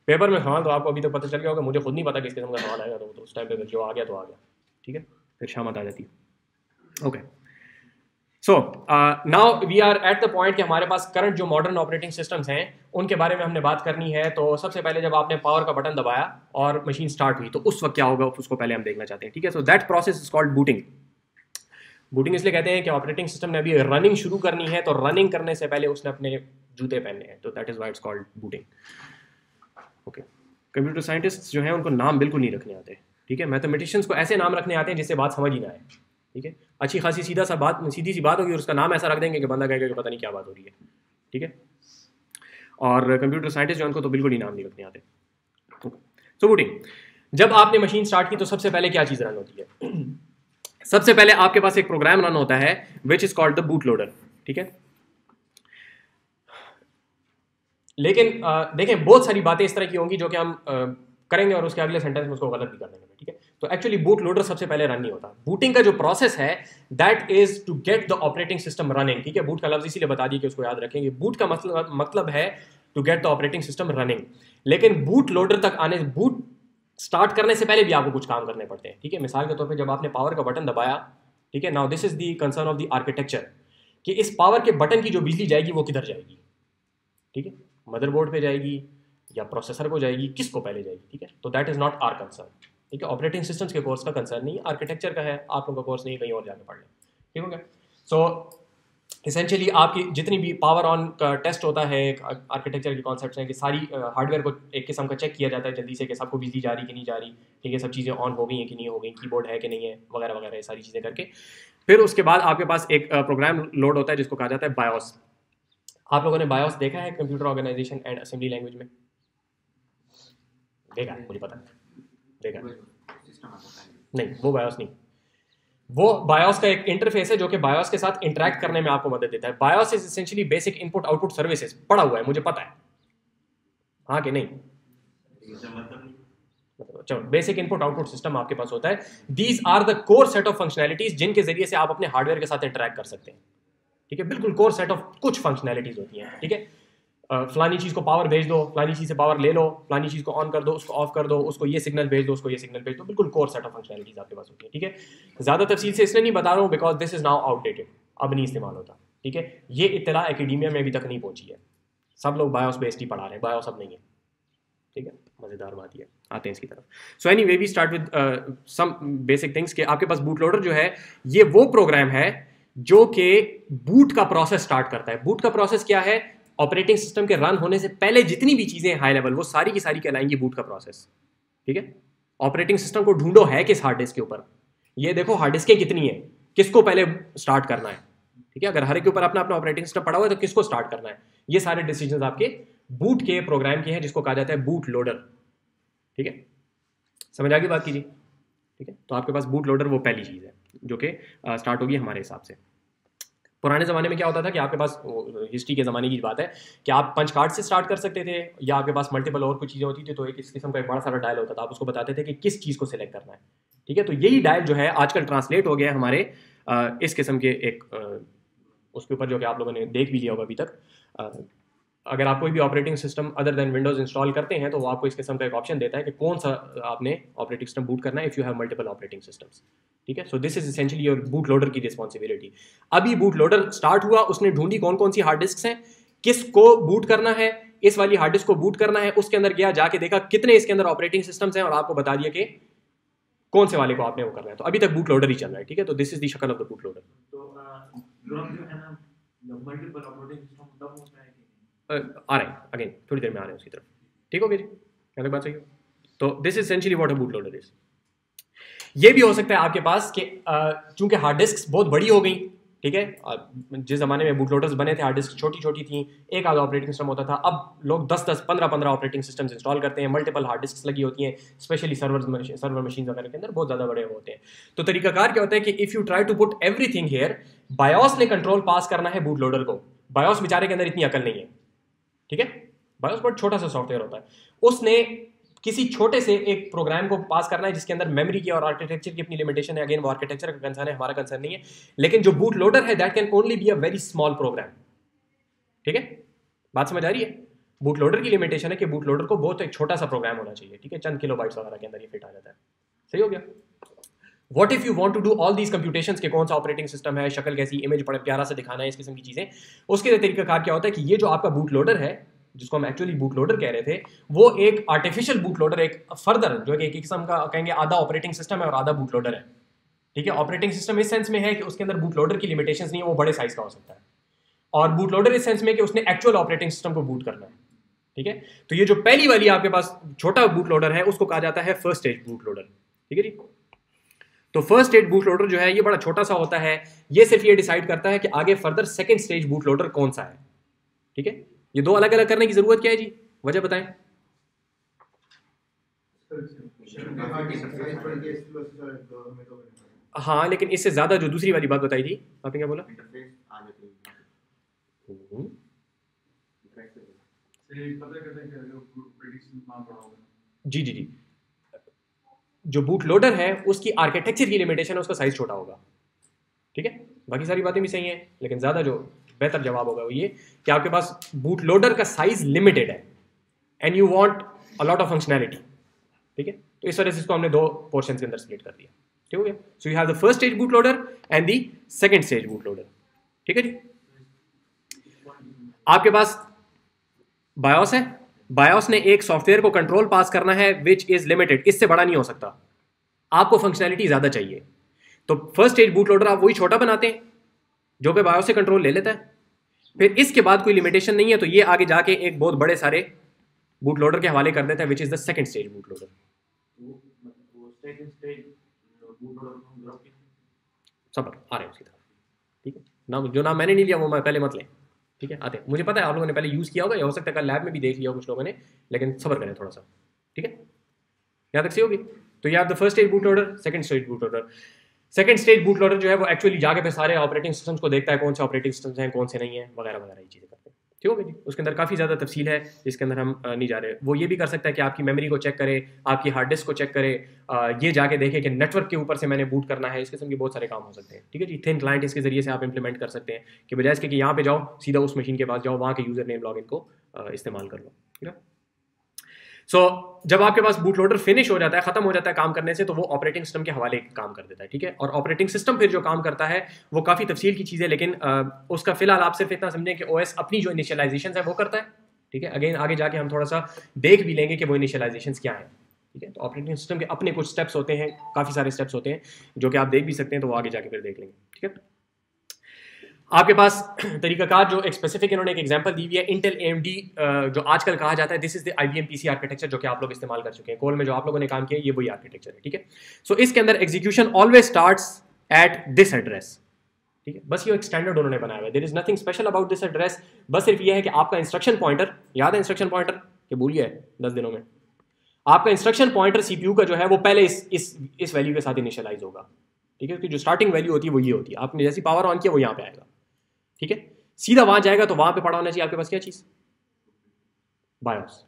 पेपर में सवाल तो आपको अभी तो पता चल गया होगा, मुझे खुद नहीं पता किस किस्म का सवाल आएगा, तो उस टाइम पे जो आ गया तो आ गया, ठीक है। फिर शामत आ जाती है। Okay, so now we are at the point कि हमारे पास करंट जो मॉडर्न ऑपरेटिंग सिस्टम्स हैं उनके बारे में हमने बात करनी है। तो सबसे पहले जब आपने पावर का बटन दबाया और मशीन स्टार्ट हुई तो उस वक्त क्या होगा उसको पहले हम देखना चाहते हैं, ठीक है। So that process is called booting. Booting इसलिए कहते हैं कि ऑपरेटिंग सिस्टम ने अभी रनिंग शुरू करनी है, तो रनिंग करने से पहले उसने अपने जूते पहनने हैं, तो that is why it's called booting. Okay, computer scientist जो हैं उनको नाम बिल्कुल नहीं रखने आते, ठीक है। मैथमेटिशियंस को ऐसे नाम रखने आते हैं जिससे बात समझ ही ना आए, ठीक है। अच्छी खासी सीधी सी बात होगी और उसका नाम ऐसा रख देंगे कि बंदा कहेगा कि पता नहीं क्या बात हो रही है, ठीक है। और कंप्यूटर साइंटिस्ट जो उनको तो बिल्कुल ही नाम नहीं रखने आते। सो बूटिंग, जब आपने मशीन स्टार्ट की तो सबसे पहले क्या चीज़ रन होती है? सबसे पहले आपके पास एक प्रोग्राम रन होता है which is called the boot loader, ठीक है। लेकिन देखें बहुत सारी बातें इस तरह की होंगी जो कि हम करेंगे और उसके अगले सेंटेंस में उसको गलत भी कर देंगे, ठीक है। तो एक्चुअली बूट लोडर सबसे पहले रन नहीं होता। बूटिंग का जो प्रोसेस है that is to get the operating system running, ठीक है। बूट का लफ्ज इसीलिए बता दिए कि उसको याद रखेंगे। बूट का मतलब है to get the operating system running. लेकिन बूट लोडर तक आने, बूट स्टार्ट करने से पहले भी आपको कुछ काम करने पड़ते हैं, ठीक है। मिसाल के तौर पे जब आपने पावर का बटन दबाया, ठीक है, now this is the concern of the architecture कि इस पावर के बटन की जो बिजली जाएगी वो किधर जाएगी, ठीक है। मदरबोर्ड पे जाएगी या प्रोसेसर को जाएगी, किसको पहले जाएगी, ठीक है। तो that is not our concern, ठीक है। ऑपरेटिंग सिस्टम्स के कोर्स का कंसर्न नहीं है, आर्किटेक्चर का है, आप लोगों का कोर्स नहीं, कहीं और जाके पढ़ लें, ठीक हो गया। सो इसेंशियली आपकी जितनी भी पावर ऑन का टेस्ट होता है, आर्किटेक्चर के कॉन्सेप्ट्स हैं कि सारी हार्डवेयर को एक किस्म का चेक किया जाता है जल्दी से कि सबको बिजली जा रही कि नहीं जा रही, ठीक है, सब चीज़ें ऑन हो गई हैं कि नहीं हो गई, कीबोर्ड है कि नहीं है, वगैरह वगैरह, ये सारी चीज़ें करके फिर उसके बाद आपके पास एक प्रोग्राम लोड होता है जिसको कहा जाता है बायोस। आप लोगों ने बायोस देखा है computer organization and assembly language में? देखा है, मुझे पता है, देखा है। नहीं, वो बायोस नहीं, वो बायोस का एक इंटरफेस है जो कि बायोस के साथ इंटरेक्ट करने में आपको मदद देता है। BIOS is essentially basic input output services, पढ़ा हुआ है, मुझे पता है, हाँ कि नहीं? चलो, बेसिक इनपुट आउटपुट सिस्टम आपके पास होता है। These are the core set of functionalities जिनके जरिए से आप अपने हार्डवेयर के साथ इंटरेक्ट कर सकते हैं, ठीक है। बिल्कुल कोर सेट ऑफ कुछ फंक्शनैलिटीज होती हैं, ठीक है। फलानी चीज़ को पावर भेज दो, फलानी चीज़ से पावर ले लो, फलानी चीज़ को ऑन कर दो, उसको ऑफ कर दो, उसको ये सिग्नल भेज दो, उसको ये सिग्नल भेज दो, बिल्कुल कोर सेट ऑफ फंक्शनैलिटीज आपके पास होती है, ठीक है। ज़्यादा तफसील से इसलिए नहीं बता रहा हूँ because this is now outdated, अब नहीं इस्तेमाल होता, ठीक है। ये इत्तला एकेडमिया में अभी तक नहीं पहुंची है, सब लोग बायोस बेस्ड ही पढ़ा रहे हैं, बायोस अब नहीं है, ठीक है। मज़ेदार बात ये, आते हैं इसकी तरफ। So anyway we start with some basic things के आपके पास बूट लोडर जो है ये वो प्रोग्राम है जो कि बूट का प्रोसेस स्टार्ट करता है। बूट का प्रोसेस क्या है? ऑपरेटिंग सिस्टम के रन होने से पहले जितनी भी चीज़ें हाई लेवल, वो सारी की सारी कहलाएंगी बूट का प्रोसेस, ठीक है। ऑपरेटिंग सिस्टम को ढूंढो है किस हार्ड डिस्क के ऊपर, ये देखो हार्ड डिस्कें कितनी है, किसको पहले स्टार्ट करना है, ठीक है। अगर हर एक के ऊपर अपना अपना ऑपरेटिंग सिस्टम पड़ा हुआ है तो किसको स्टार्ट करना है, ये सारे डिसीजन आपके बूट के प्रोग्राम के हैं जिसको कहा जाता है बूट लोडर, ठीक है। समझ आ गई बात कीजिए, ठीक है। तो आपके पास बूट लोडर वो पहली चीज़ है जो कि स्टार्ट होगी हमारे हिसाब से। पुराने ज़माने में क्या होता था कि आपके पास, हिस्ट्री के ज़माने की बात है, कि आप पंच कार्ड से स्टार्ट कर सकते थे या आपके पास मल्टीपल और कुछ चीज़ें होती थी, तो एक इस किस्म का एक बड़ा सारा डायल होता था, आप उसको बताते थे कि किस चीज़ को सिलेक्ट करना है, ठीक है। तो यही डायल जो है आजकल ट्रांसलेट हो गया है हमारे इस किस्म के एक उसके ऊपर जो कि आप लोगों ने देख भी लिया होगा अभी तक। अगर आप कोई भी operating system other than Windows install करते हैं तो वो आपको इस किस्म का एक ऑप्शन देता है कि कौन सा आपने ऑपरेटिंग सिस्टम बूट करना है if you have multiple operating systems, ठीक है। So this is essentially your boot loader की रिस्पॉन्सिबिलिटी। अभी बूट लोडर स्टार्ट हुआ, उसने ढूंढी कौन कौन सी हार्ड डिस्क हैं, किसको बूट करना है, इस वाली हार्ड डिस्क को बूट करना है, उसके अंदर गया, जाके देखा कितने इसके अंदर ऑपरेटिंग सिस्टम्स हैं और आपको बता दिया कि कौन से वाले को आपने वो करना है। तो अभी तक बूट लोडर ही चल रहा है, ठीक है। तो दिस इज द शक्ल ऑफ द बूट लोडर। तो जो है ना मल्टीपल ऑपरेटिंग सिस्टम तब होता है कि आ रहे हैं अगेन, थोड़ी देर में आ रहे हैं उसकी तरफ, ठीक हो गया जी, क्या तक बात सही हो। तो this is essentially what a boot loader is. ये भी हो सकता है आपके पास कि चूंकि हार्ड डिस्क बहुत बड़ी हो गई, ठीक है, जिस ज़माने में बूट लोडर्स बने थे हार्ड डिस्क छोटी छोटी थी, एक आधा ऑपरेटिंग सिस्टम होता था, अब लोग 10-10, 15-15 ऑपरेटिंग सिस्टम्स इंस्टॉल करते हैं, मल्टीपल हार्ड डिस्क लगी होती हैं, स्पेशली सर्वर मशीन वगैरह के अंदर बहुत ज़्यादा बड़े होते हैं। तो तरीकाकार क्या होता है कि if you try to put everything here, BIOS ने कंट्रोल पास करना है बूट लोडर को। बायोस बेचारे के अंदर इतनी अकल नहीं है, ठीक है। बायोस बहुत छोटा सा सॉफ्टवेयर होता है, उसने किसी छोटे से एक प्रोग्राम को पास करना है जिसके अंदर मेमोरी की और आर्किटेक्चर की अपनी लिमिटेशन है। अगेन वो आर्किटेक्चर का कंसर्न है, हमारा कंसर्न नहीं है। लेकिन जो बूट लोडर है that can only be a very small program, ठीक है। बात समझ आ रही है? बूट लोडर की लिमिटेशन है कि बूट लोडर को बहुत एक छोटा सा प्रोग्राम होना चाहिए, ठीक है, चंद किलोबाइट्स वगैरह के अंदर ये फिट आ जाता है। सही हो गया। What if you want to do all these computations के कौन सा ऑपरेटिंग सिस्टम है, शक्ल कैसी, इमेज बड़े प्यारा से दिखाना है, इस किस्म की चीजें, उसके तरीकाकार क्या होता है कि ये जो आपका बूट लोडर है जिसको हम एक्चुअली बूट लोडर कह रहे थे, वो एक आर्टिफिशियल बूट लोडर, एक फर्दर जो एक किस्म का कहेंगे आधा ऑपरेटिंग सिस्टम है और आधा बूट लोडर है, ठीक है। ऑपरेटिंग सिस्टम इस सेंस में है कि उसके अंदर बूट लोडर की लिमिटेशंस नहीं है, वो बड़े साइज का हो सकता है, और बूट लोडर इस सेंस में कि उसने एक्चुअल ऑपरेटिंग सिस्टम को बूट करना है, ठीक है। तो ये जो पहली वाली आपके पास छोटा बूट लोडर है उसको कहा जाता है फर्स्ट स्टेज बूट लोडर, ठीक है जी। तो फर्स्ट स्टेज बूट लोडर जो है ये बड़ा छोटा सा होता है, ये सिर्फ ये डिसाइड करता है कि आगे further second stage boot loader कौन सा है, ठीक है। ये दो अलग अलग करने की ज़रूरत क्या है जी, वजह बताएं। हाँ लेकिन इससे ज़्यादा जो दूसरी वाली बात बताई थी आपने क्या बोला? जी जी जी, जो बूट लोडर है उसकी आर्किटेक्चर की लिमिटेशन है, उसका साइज छोटा होगा, ठीक है। बाकी सारी बातें भी सही हैं, लेकिन ज़्यादा जो बेहतर जवाब होगा वो ये कि आपके पास बूट लोडर का साइज लिमिटेड है and you want a lot of functionality, ठीक है। तो इस वजह से इसको हमने दो पोर्शन के अंदर स्प्लिट कर दिया, ठीक हो गया। So you have the first stage boot loader and the second stage boot loader, ठीक है जी। आपके पास बायोस है, बायोस ने एक सॉफ्टवेयर को कंट्रोल पास करना है विच इज लिमिटेड, इससे बड़ा नहीं हो सकता, आपको फंक्शनैलिटी ज्यादा चाहिए। तो फर्स्ट स्टेज बूट लोडर आप वही छोटा बनाते हैं जो कि बायोस से कंट्रोल ले लेता है, फिर इसके बाद कोई लिमिटेशन नहीं है तो ये आगे जाके एक बहुत बड़े सारे बूट लोडर के हवाले कर देता है which is the second stage boot loader. सब आ रहे हैं उसकी तरफ, ठीक है। नाम जो नाम मैंने नहीं लिया वो मैं पहले मत लें, ठीक है। आते हैं, मुझे पता है आप लोगों ने पहले यूज़ किया होगा, या हो सकता है कल लैब में भी देख लिया हो कुछ लोगों ने, लेकिन सब्र करें थोड़ा सा, ठीक है। यहाँ तक सही होगी। तो ये आप the first stage boot loader, second stage boot loader. Second stage boot loader जो है वो एक्चुअली जाके पे सारे ऑपरेटिंग सिस्टम्स को देखता है, कौन से ऑपरेटिंग सिस्टम्स हैं कौन से नहीं है वगैरह वगैरह, ये चीज़ें करते हैं, ठीक है जी। उसके अंदर काफ़ी ज़्यादा तफसील है जिसके अंदर हम नहीं जा रहे। वो ये भी कर सकता है कि आपकी मेमोरी को चेक करे, आपकी हार्ड डिस्क को चेक करे, ये जाके देखे कि नेटवर्क के ऊपर से मैंने बूट करना है, इस किस्म के बहुत सारे काम हो सकते हैं, ठीक है जी। थिन क्लाइंट इसके जरिए से आप इंप्लीमेंट कर सकते हैं कि बजाय इसके कि यहाँ पे जाओ सीधा उस मशीन के पास जाओ, वहाँ के यूज़र नेम लॉगिन को इस्तेमाल कर लो, ठीक है। सो जब आपके पास बूट लोडर फिनिश हो जाता है, खत्म हो जाता है काम करने से, तो वो ऑपरेटिंग सिस्टम के हवाले काम कर देता है, ठीक है। और ऑपरेटिंग सिस्टम फिर जो काम करता है वो काफ़ी तफसील की चीज़ है, लेकिन उसका फिलहाल आप सिर्फ इतना समझें कि ओएस अपनी जो इनिशियलाइजेशन है वो करता है, ठीक है। अगेन आगे जाके हम थोड़ा सा देख भी लेंगे कि वो इनिशियलाइजेशन क्या है, ठीक है। तो ऑपरेटिंग सिस्टम के अपने कुछ स्टेप्स होते हैं, काफ़ी सारे स्टेप्स होते हैं जो कि आप देख भी सकते हैं, तो वो आगे जाके फिर देख लेंगे, ठीक है। आपके पास तरीकाकार जो एक स्पेसिफिक इन्होंने एक एग्जांपल दी हुई है, इंटेल AMD जो आजकल कहा जाता है this is the IBM PC architecture, जो कि आप लोग इस्तेमाल कर चुके हैं कोल में, जो आप लोगों ने काम किया ये वही आर्किटेक्चर है, ठीक है। सो इसके अंदर execution always starts at this address, ठीक है। बस ये एक स्टैंडर्ड उन्होंने बनाया हुआ है, there is nothing special about this address. बस सिर्फ ये है कि आपका इंस्ट्रक्शन पॉइंटर, याद है इंस्ट्रक्शन पॉइंटर कि भूल गया है 10 दिनों में, आपका इंस्ट्रक्शन पॉइंटर CPU का जो है वो पहले इस वैल्यू के साथ इनिशियलाइज होगा, ठीक है। उसकी जो स्टार्टिंग वैल्यू होती है वो ये होती है, आपने जैसी पावर ऑन किया वो यहाँ पे आएगा, ठीक है। सीधा वहां जाएगा तो वहां पे पड़ा होना चाहिए आपके पास क्या चीज, बायोस।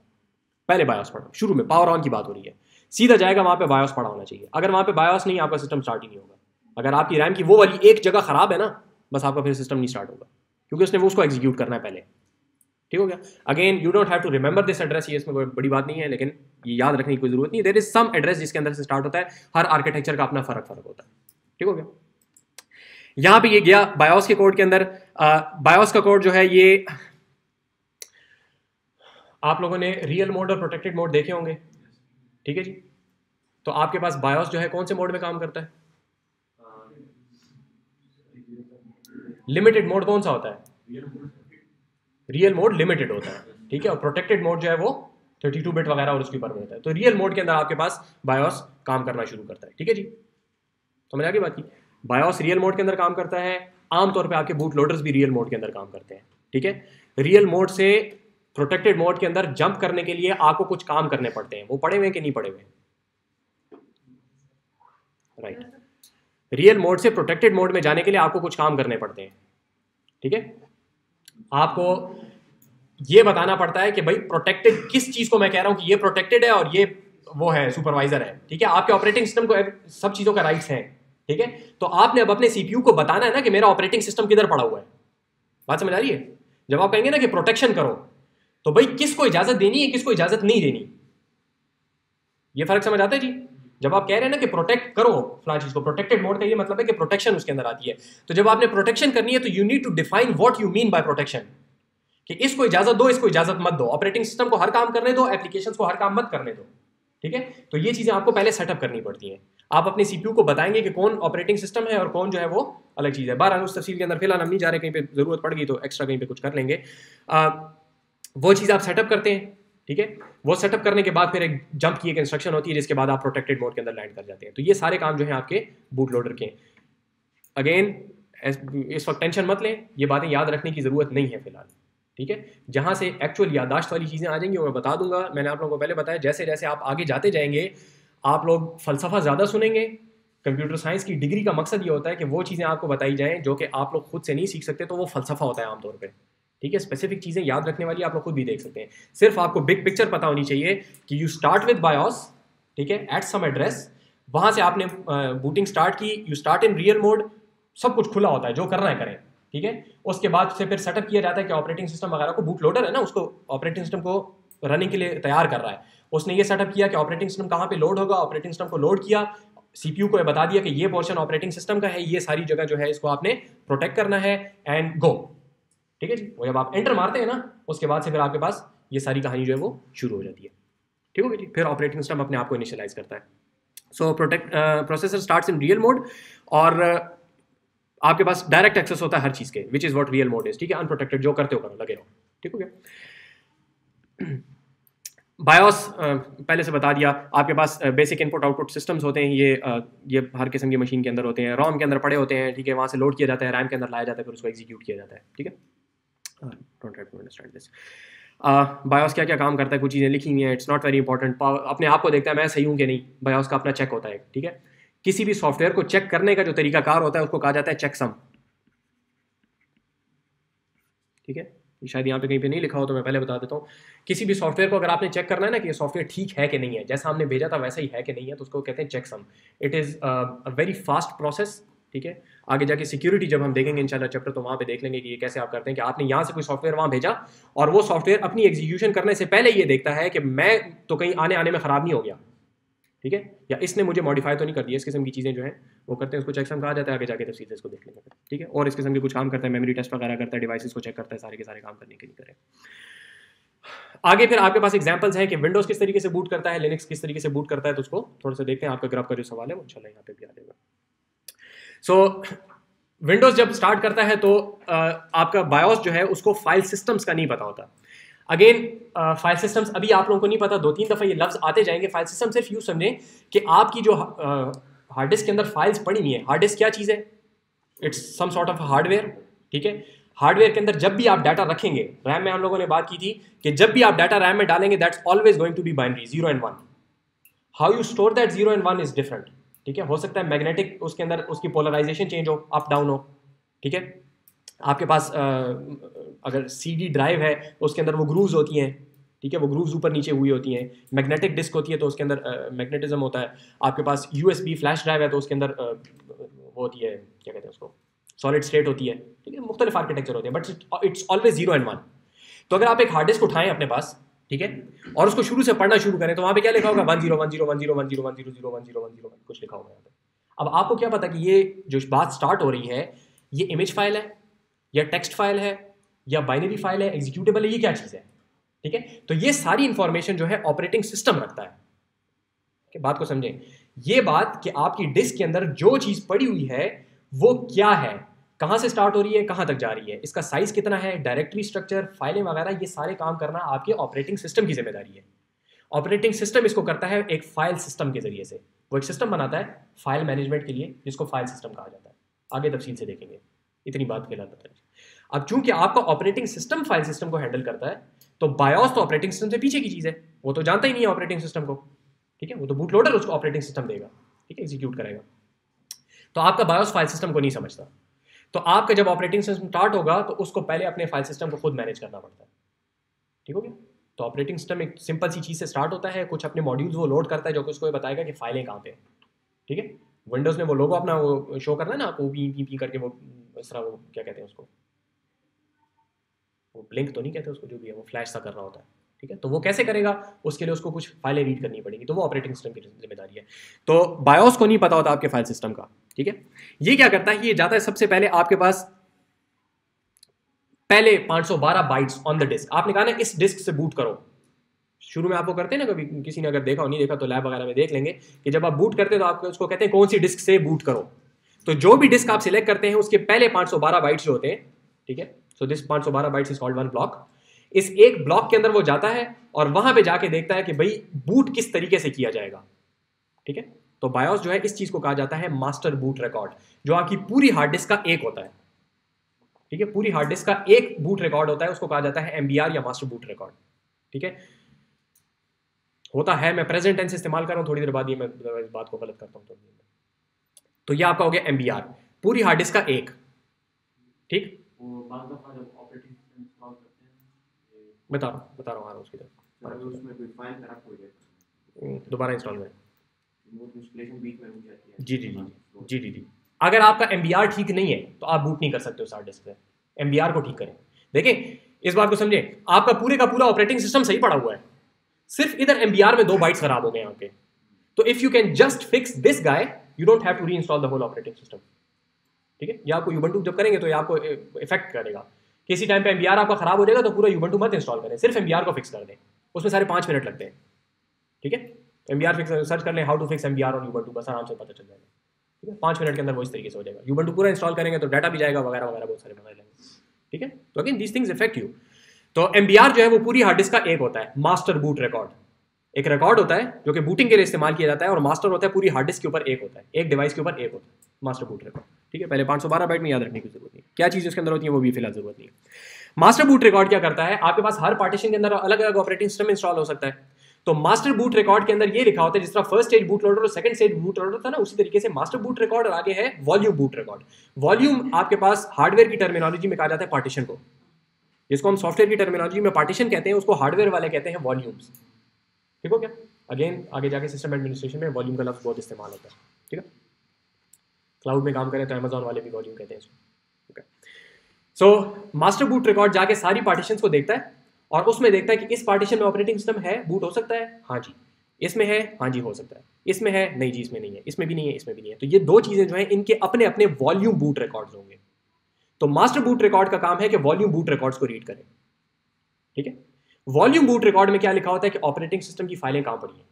पहले बायोस पड़ा, शुरू में पावर ऑन की बात हो रही है, सीधा जाएगा वहां पे बायोस पड़ा होना चाहिए। अगर वहां पे बायोस नहीं, आपका सिस्टम स्टार्ट ही नहीं होगा। अगर आपकी रैम की वो वाली एक जगह खराब है ना, बस आपका फिर सिस्टम नहीं स्टार्ट होगा, क्योंकि उसने वो उसको एग्जीक्यूट करना है पहले, ठीक हो गया। Again you don't have to remember this address, ये इसमें कोई बड़ी बात नहीं है, लेकिन ये याद रखने की कोई जरूरत नहीं। देयर इज सम एड्रेस जिसके अंदर से स्टार्ट होता है, हर आर्किटेक्चर का अपना फर्क होता है, ठीक हो गया। यहां पे ये गया बायोस के कोड के अंदर। बायोस का कोड जो है ये आप लोगों ने रियल मोड और प्रोटेक्टेड मोड देखे होंगे, ठीक है जी। तो आपके पास बायोस जो है कौन से मोड में काम करता है, लिमिटेड मोड कौन सा होता है, रियल मोड लिमिटेड होता है, ठीक है। और प्रोटेक्टेड मोड जो है वो 32 बिट वगैरह और उसके ऊपर होता है। तो रियल मोड के अंदर आपके पास बायोस काम करना शुरू करता है, ठीक है जी। समझ आ गई बात की। बायोस रियल मोड के अंदर काम करता है, आमतौर पे आपके बूट लोडर्स भी रियल मोड के अंदर काम करते हैं, ठीक है। रियल मोड से प्रोटेक्टेड मोड के अंदर जंप करने के लिए आपको कुछ काम करने पड़ते हैं, वो पड़े हुए कि नहीं पड़े हुए, राइट। रियल मोड से प्रोटेक्टेड मोड में जाने के लिए आपको कुछ काम करने पड़ते हैं, ठीक है। आपको ये बताना पड़ता है कि भाई प्रोटेक्टेड किस चीज को मैं कह रहा हूं कि ये प्रोटेक्टेड है और ये वो है सुपरवाइजर है, ठीक है। आपके ऑपरेटिंग सिस्टम को सब चीजों का राइट्स हैं, ठीक है। तो आपने अब अपने CPU को बताना है ना कि मेरा ऑपरेटिंग सिस्टम किधर पड़ा हुआ है। बात समझ आ रही है। जब आप कहेंगे ना कि प्रोटेक्शन करो, तो भाई किसको इजाजत देनी है, किसको इजाजत नहीं देनी, ये फर्क समझ आता है जी। जब आप कह रहे हैं ना कि प्रोटेक्ट करो फलां चीज को, प्रोटेक्टेड मोड का ये मतलब है कि प्रोटेक्शन उसके अंदर आती है। तो जब आपने प्रोटेक्शन करनी है तो you need to define what you mean by protection, कि इसको इजाजत दो, इसको इजाजत मत दो, ऑपरेटिंग सिस्टम को हर काम करने दो, एप्लीकेशंस को हर काम मत करने दो, ठीक है। तो ये चीजें आपको पहले सेटअप करनी पड़ती हैं। आप अपने CPU को बताएंगे कि कौन ऑपरेटिंग सिस्टम है और कौन जो है वो अलग चीज़ है। बहरहाल उस तफसील के अंदर फिलहाल हम नहीं जा रहे, कहीं पे ज़रूरत पड़ गई तो एक्स्ट्रा कहीं पे कुछ कर लेंगे। वो चीज़ आप सेटअप करते हैं, ठीक है। वो सेटअप करने के बाद फिर एक जंप की एक इंस्ट्रक्शन होती है जिसके बाद आप प्रोटेक्टेड मोड के अंदर लैंड कर जाते हैं। तो ये सारे काम जो है आपके बूट लोडर के। अगेन इस वक्त टेंशन मत लें, ये बातें याद रखने की ज़रूरत नहीं है फिलहाल, ठीक है, जहाँ से एक्चुअल याददाश्त वाली चीज़ें आ जाएंगी वो मैं बता दूंगा। मैंने आप लोगों को पहले बताया, जैसे जैसे आप आगे जाते जाएंगे आप लोग फ़लसफ़ा ज़्यादा सुनेंगे। कंप्यूटर साइंस की डिग्री का मकसद ये होता है कि वो चीज़ें आपको बताई जाएँ जो कि आप लोग खुद से नहीं सीख सकते, तो वो फ़लसफ़ा होता है आमतौर पर। ठीक है, स्पेसिफिक चीज़ें याद रखने वाली आप लोग खुद भी देख सकते हैं। सिर्फ आपको बिग पिक्चर पता होनी चाहिए कि यू स्टार्ट विद बायोस, ठीक है, एट सम एड्रेस, वहाँ से आपने बूटिंग स्टार्ट की, you start in real mode, सब कुछ खुला होता है, जो करना है करें। ठीक है, उसके बाद से फिर सेटअप किया जाता है कि ऑपरेटिंग सिस्टम वगैरह को, बूट लोडर है ना, उसको ऑपरेटिंग सिस्टम को रनिंग के लिए तैयार कर रहा है। उसने ये सेटअप किया कि ऑपरेटिंग सिस्टम कहाँ पे लोड होगा, ऑपरेटिंग सिस्टम को लोड किया, सीपीयू को बता दिया कि ये पोर्शन ऑपरेटिंग सिस्टम का है, ये सारी जगह जो है इसको आपने प्रोटेक्ट करना है, एंड गो। ठीक है जी, वो जब आप एंटर मारते हैं ना, उसके बाद से फिर आपके पास ये सारी कहानी जो है वो शुरू हो जाती है। ठीक है जी, फिर ऑपरेटिंग सिस्टम अपने आप को इनिशियलाइज करता है। So processor starts in real mode, और आपके पास डायरेक्ट एक्सेस होता है हर चीज़ के, which is what real mode is. ठीक है, अनप्रोटेक्टेड, जो करते हो करो, लगे रहो। ठीक हो गया। बायोस पहले से बता दिया, आपके पास बेसिक इनपुट आउटपुट सिस्टम्स होते हैं, ये हर किस्म की मशीन के अंदर होते हैं, रोम के अंदर पड़े होते हैं। ठीक है, वहाँ से लोड किया जाता है, रैम के अंदर लाया जाता है, फिर उसको एग्जीक्यूट किया जाता है। ठीक है, don't have to understand this. BIOS क्या क्या काम करता है, कुछ चीज़ें लिखी हुई हैं, इट्स नॉट वेरी इंपॉर्टेंट। अपने आप को देखता है मैं सही हूँ कि नहीं, बायोस का अपना चेक होता है। ठीक है, किसी भी सॉफ्टवेयर को चेक करने का जो तरीकाकार होता है उसको कहा जाता है चेकसम। ठीक है, शायद यहाँ पे कहीं पे नहीं लिखा हो तो मैं पहले बता देता हूँ। किसी भी सॉफ्टवेयर को अगर आपने चेक करना है ना कि ये सॉफ्टवेयर ठीक है कि नहीं है, जैसा हमने भेजा था वैसा ही है कि नहीं है, तो उसको कहते हैं checksum. It is a very fast process. ठीक है, आगे जाके सिक्योरिटी जब हम देखेंगे इंशाल्लाह चैप्टर, तो वहाँ पे देख लेंगे कि ये कैसे आप करते हैं कि आपने यहाँ से कोई सॉफ्टवेयर वहाँ भेजा, और वो सॉफ्टवेयर अपनी एग्जीक्यूशन करने से पहले ये देखता है कि मैं तो कहीं आने में ख़राब नहीं हो गया। ठीक है, या इसने मुझे मॉडिफाई तो नहीं कर दिया, इस किस्म की चीज़ें जो है वो करते हैं, उसको चेकसम कहा जाता है। आगे जाके तफसील से इसको देख लेंगे। ठीक है, और इस किस्म के कुछ काम करता है, मेमोरी टेस्ट वगैरह करता है, डिवाइसेस को चेक करता है, सारे के सारे काम करने के लिए करे। आगे फिर आपके पास एग्जांपल्स हैं कि विंडोज़ किस तरीके से बूट करता है, लिनक्स किस तरीके से बूट करता है, तो उसको थोड़ा सा देखते हैं। आपका ग्राफ का जो सवाल है वो इंशाल्लाह यहाँ पे भी आ जाएगा। सो विंडोज़ जब स्टार्ट करता है तो आपका बायोस जो है उसको फाइल सिस्टम्स का नहीं पता होता। अगेन फाइल सिस्टम्स अभी आप लोगों को नहीं पता, 2-3 दफ़ा ये लफ्ज़ आते जाएंगे। फाइल सिस्टम सिर्फ यूँ समझें कि आपकी जो हार्ड डिस्क के अंदर फाइल्स पड़ी हुई हैं। हार्ड डिस्क क्या चीज़ है? It's some sort of hardware. ठीक है, हार्डवेयर के अंदर जब भी आप डाटा रखेंगे, रैम में हम लोगों ने बात की थी कि जब भी आप डाटा रैम में डालेंगे that's always going to be binary, 0 and 1। How you store that 0 and 1 is different. ठीक है, हो सकता है मैग्नेटिक उसके अंदर उसकी पोलराइजेशन चेंज हो, अप डाउन हो। ठीक है, आपके पास अगर CD ड्राइव है उसके अंदर वो ग्रूव्स होती हैं। ठीक है, वो ग्रूव्स ऊपर नीचे हुई होती हैं। मैग्नेटिक डिस्क होती है तो उसके अंदर मैग्नेटिज्म होता है। आपके पास USB फ्लैश ड्राइव है तो उसके अंदर वो होती है, क्या कहते हैं उसको, सॉलिड स्टेट होती है। ठीक है, मुख्तलिफ आर्किटेक्चर होते हैं, बट इट्स ऑलवेज 0 and 1। तो अगर आप एक हार्ड डिस्क उठाएं अपने पास, ठीक है, और उसको शुरू से पढ़ना शुरू करें तो वहाँ पे क्या लिखा होगा, 10101010101010 कुछ लिखा होगा यहाँ पे। अब आपको क्या पता कि ये जो बात स्टार्ट हो रही है ये इमेज फाइल है या टेक्स्ट फाइल है या बाइनरी फाइल है, एग्जीक्यूटेबल है, ये क्या चीज़ है। ठीक है, तो ये सारी इंफॉर्मेशन जो है ऑपरेटिंग सिस्टम रखता है। बात को समझें, ये बात कि आपकी डिस्क के अंदर जो चीज़ पड़ी हुई है वो क्या है, कहाँ से स्टार्ट हो रही है, कहाँ तक जा रही है, इसका साइज कितना है, डायरेक्टरी स्ट्रक्चर, फाइलें वगैरह, ये सारे काम करना आपके ऑपरेटिंग सिस्टम की जिम्मेदारी है। ऑपरेटिंग सिस्टम इसको करता है एक फाइल सिस्टम के जरिए से। वो एक सिस्टम बनाता है फाइल मैनेजमेंट के लिए जिसको फाइल सिस्टम कहा जाता है। आगे तफसील से देखेंगे, इतनी बात फिलहाल बता दीजिए। अब चूंकि आपका ऑपरेटिंग सिस्टम फाइल सिस्टम को हैंडल करता है तो बायोस तो ऑपरेटिंग सिस्टम से पीछे की चीज़ है, वो तो जानता ही नहीं है ऑपरेटिंग सिस्टम को। ठीक है, वो तो बूट लोडर उसको ऑपरेटिंग सिस्टम देगा, ठीक है, एग्जीक्यूट करेगा। तो आपका बायोस फाइल सिस्टम को नहीं समझता। तो आपका जब ऑपरेटिंग सिस्टम स्टार्ट होगा तो उसको पहले अपने फाइल सिस्टम को खुद मैनेज करना पड़ता है। ठीक हो गया, तो ऑपरेटिंग सिस्टम एक सिंपल सी चीज़ से स्टार्ट होता है, कुछ अपने मॉड्यूल्स वो लोड करता है जो कि उसको बताएगा कि फाइलें कहाँ पे हैं। ठीक है, विंडोज़ ने वो लोगो अपना वो शो करना है ना आपको, पी करके, वो इस तरह, वो क्या कहते हैं उसको, वो ब्लिंक तो नहीं कहते उसको, जो भी है वो फ्लैश सा कर रहा होता है। ठीक है, तो वो कैसे करेगा, उसके लिए उसको कुछ फाइलें रीड करनी पड़ेगी, तो वो ऑपरेटिंग सिस्टम की जिम्मेदारी है। तो बायोस को नहीं पता होता आपके फाइल सिस्टम का। ठीक है, ये क्या करता है, ये जाता है सबसे पहले आपके पास पहले 512 बाइट्स ऑन द डिस्क। आपने कहा ना इस डिस्क से बूट करो, शुरू में आपको करते हैं ना, कभी किसी ने अगर देखा हो, नहीं देखा तो लैब वगैरह में देख लेंगे कि जब आप बूट करते हैं तो आपको उसको कहते हैं कौन सी डिस्क से बूट करो। तो जो भी डिस्क आप सिलेक्ट करते हैं उसके पहले 512 बाइट्स जो होते हैं, ठीक है, so this 512 bytes is called one block. इस एक ब्लॉक के अंदर वो जाता है और वहां पे जाके देखता है कि भाई बूट किस तरीके से किया जाएगा। ठीक है, तो बायोस जो है इस चीज को कहा जाता है मास्टर बूट रिकॉर्ड, जो आपकी पूरी हार्ड डिस्क का एक होता है। ठीक है, पूरी हार्ड डिस्क का एक बूट रिकॉर्ड होता है, उसको कहा जाता है MBR या मास्टर बूट रिकॉर्ड। ठीक है, होता है, मैं प्रेजेंट टेंस इस्तेमाल कर रहा हूँ, थोड़ी देर बाद ये मैं इस बात को गलत करता हूँ। तो ये आपका हो गया MBR, पूरी हार्ड डिस्क का एक। ठीक, बता रहा हूँ आ रहा हूँ उसकी तरफ, उसमें कोई फाइल खराब हो जाए दोबारा इंस्टॉल करें। इंस्टॉलेशन बीच में रुक जाती है। जी जी जी जी जी जी, अगर आपका MBR ठीक नहीं है तो आप बूट नहीं कर सकते उस हार्ड डिस्क से। MBR को ठीक करें। देखें, इस बात को समझें, आपका पूरे का पूरा ऑपरेटिंग सिस्टम सही पड़ा हुआ है, सिर्फ इधर MBR में 2 बाइट्स खराब हो गए यहाँ पे। तो if you can just fix this guy, you don't have to reinstall the whole operating system. ठीक है, ये आपको यूबंटू जब करेंगे तो ये आपको इफेक्ट करेगा। किसी टाइम पे MBR आपका खराब हो जाएगा तो पूरा यूबंटू मत इंस्टॉल करें, सिर्फ MBR को फिक्स कर दें, उसमें सारे 5 मिनट लगते हैं। ठीक है, MBR फिक्स सर्च कर लें, how to fix MBR on Ubuntu, बस आराम से पता चल जाएगा। ठीक है, 5 मिनट के अंदर वो इस तरीके से हो जाएगा। यूबंटू पूरा इंस्टॉल करेंगे तो डाटा भी जाएगा वगैरह वगैरह, बहुत सारे बना लेंगे। ठीक है, तो again these things effect you. तो MBR जो है वो पूरी हार्ड डिस्क का एक होता है, मास्टर बूट रिकॉर्ड। एक रिकॉर्ड होता है जो कि बूटिंग के लिए इस्तेमाल किया जाता है, और मास्टर होता है पूरी हार्ड डिस्क के ऊपर एक होता है, एक डिवाइस के ऊपर एक होता है, मास्टर बूट रिकॉर्ड। ठीक है, पहले 512 बाइट में याद रखने की जरूरत नहीं, क्या चीज़ उसके अंदर होती है वो भी फिलहाल जरूरत नहीं है। मास्टर बूट रिकॉर्ड क्या करता है, आपके पास हर पार्टीशन के अंदर अलग अलग ऑपरेटिंग सिस्टम इंस्टॉल हो सकता है। तो मास्टर बूट रिकॉर्ड के अंदर ये लिखा होता है, जिस तरह फर्स्ट स्टेज बूट लोडर और सेकंड स्टेज बूट लोडर था ना, उसी तरीके से मास्टर बूट रिकॉर्ड और आगे है वॉल्यूम बूट रिकॉर्ड। वॉल्यूम आपके पास हार्डवेयर की टर्मिनोलॉजी में कहा जाता है पार्टीशन को, जिसको हम सॉफ्टवेयर की टर्मिनोलॉजी में पार्टीशन कहते हैं, उसको हार्डवेयर वाले कहते हैं वॉल्यूम्स। ठीक हो क्या? अगेन आगे जाके सिस्टम एडमिनिस्ट्रेशन में वॉल्यूम का लफ्ज़ बहुत इस्तेमाल होता है। ठीक है, क्लाउड में काम करें तो अमेजॉन वाले भी वॉल्यूम कहते हैं इसको। Okay, so master boot record जाके सारी पार्टीशंस को देखता है और उसमें देखता है कि इस पार्टीशन में ऑपरेटिंग सिस्टम है, बूट हो सकता है, हाँ जी। इसमें है, हाँ जी हो सकता है। इसमें है, नहीं जी इसमें नहीं है। इसमें भी नहीं है, इसमें भी नहीं है। तो ये 2 चीज़ें जो हैं इनके अपने अपने वॉल्यूम बूट रिकॉर्ड्स होंगे। तो मास्टर बूट रिकॉर्ड का काम है कि वॉल्यूम बूट रिकॉर्ड्स को रीड करें। ठीक है, वॉल्यूम बूट रिकॉर्ड में क्या लिखा होता है कि ऑपरेटिंग सिस्टम की फाइलें कहाँ पड़ी हैं,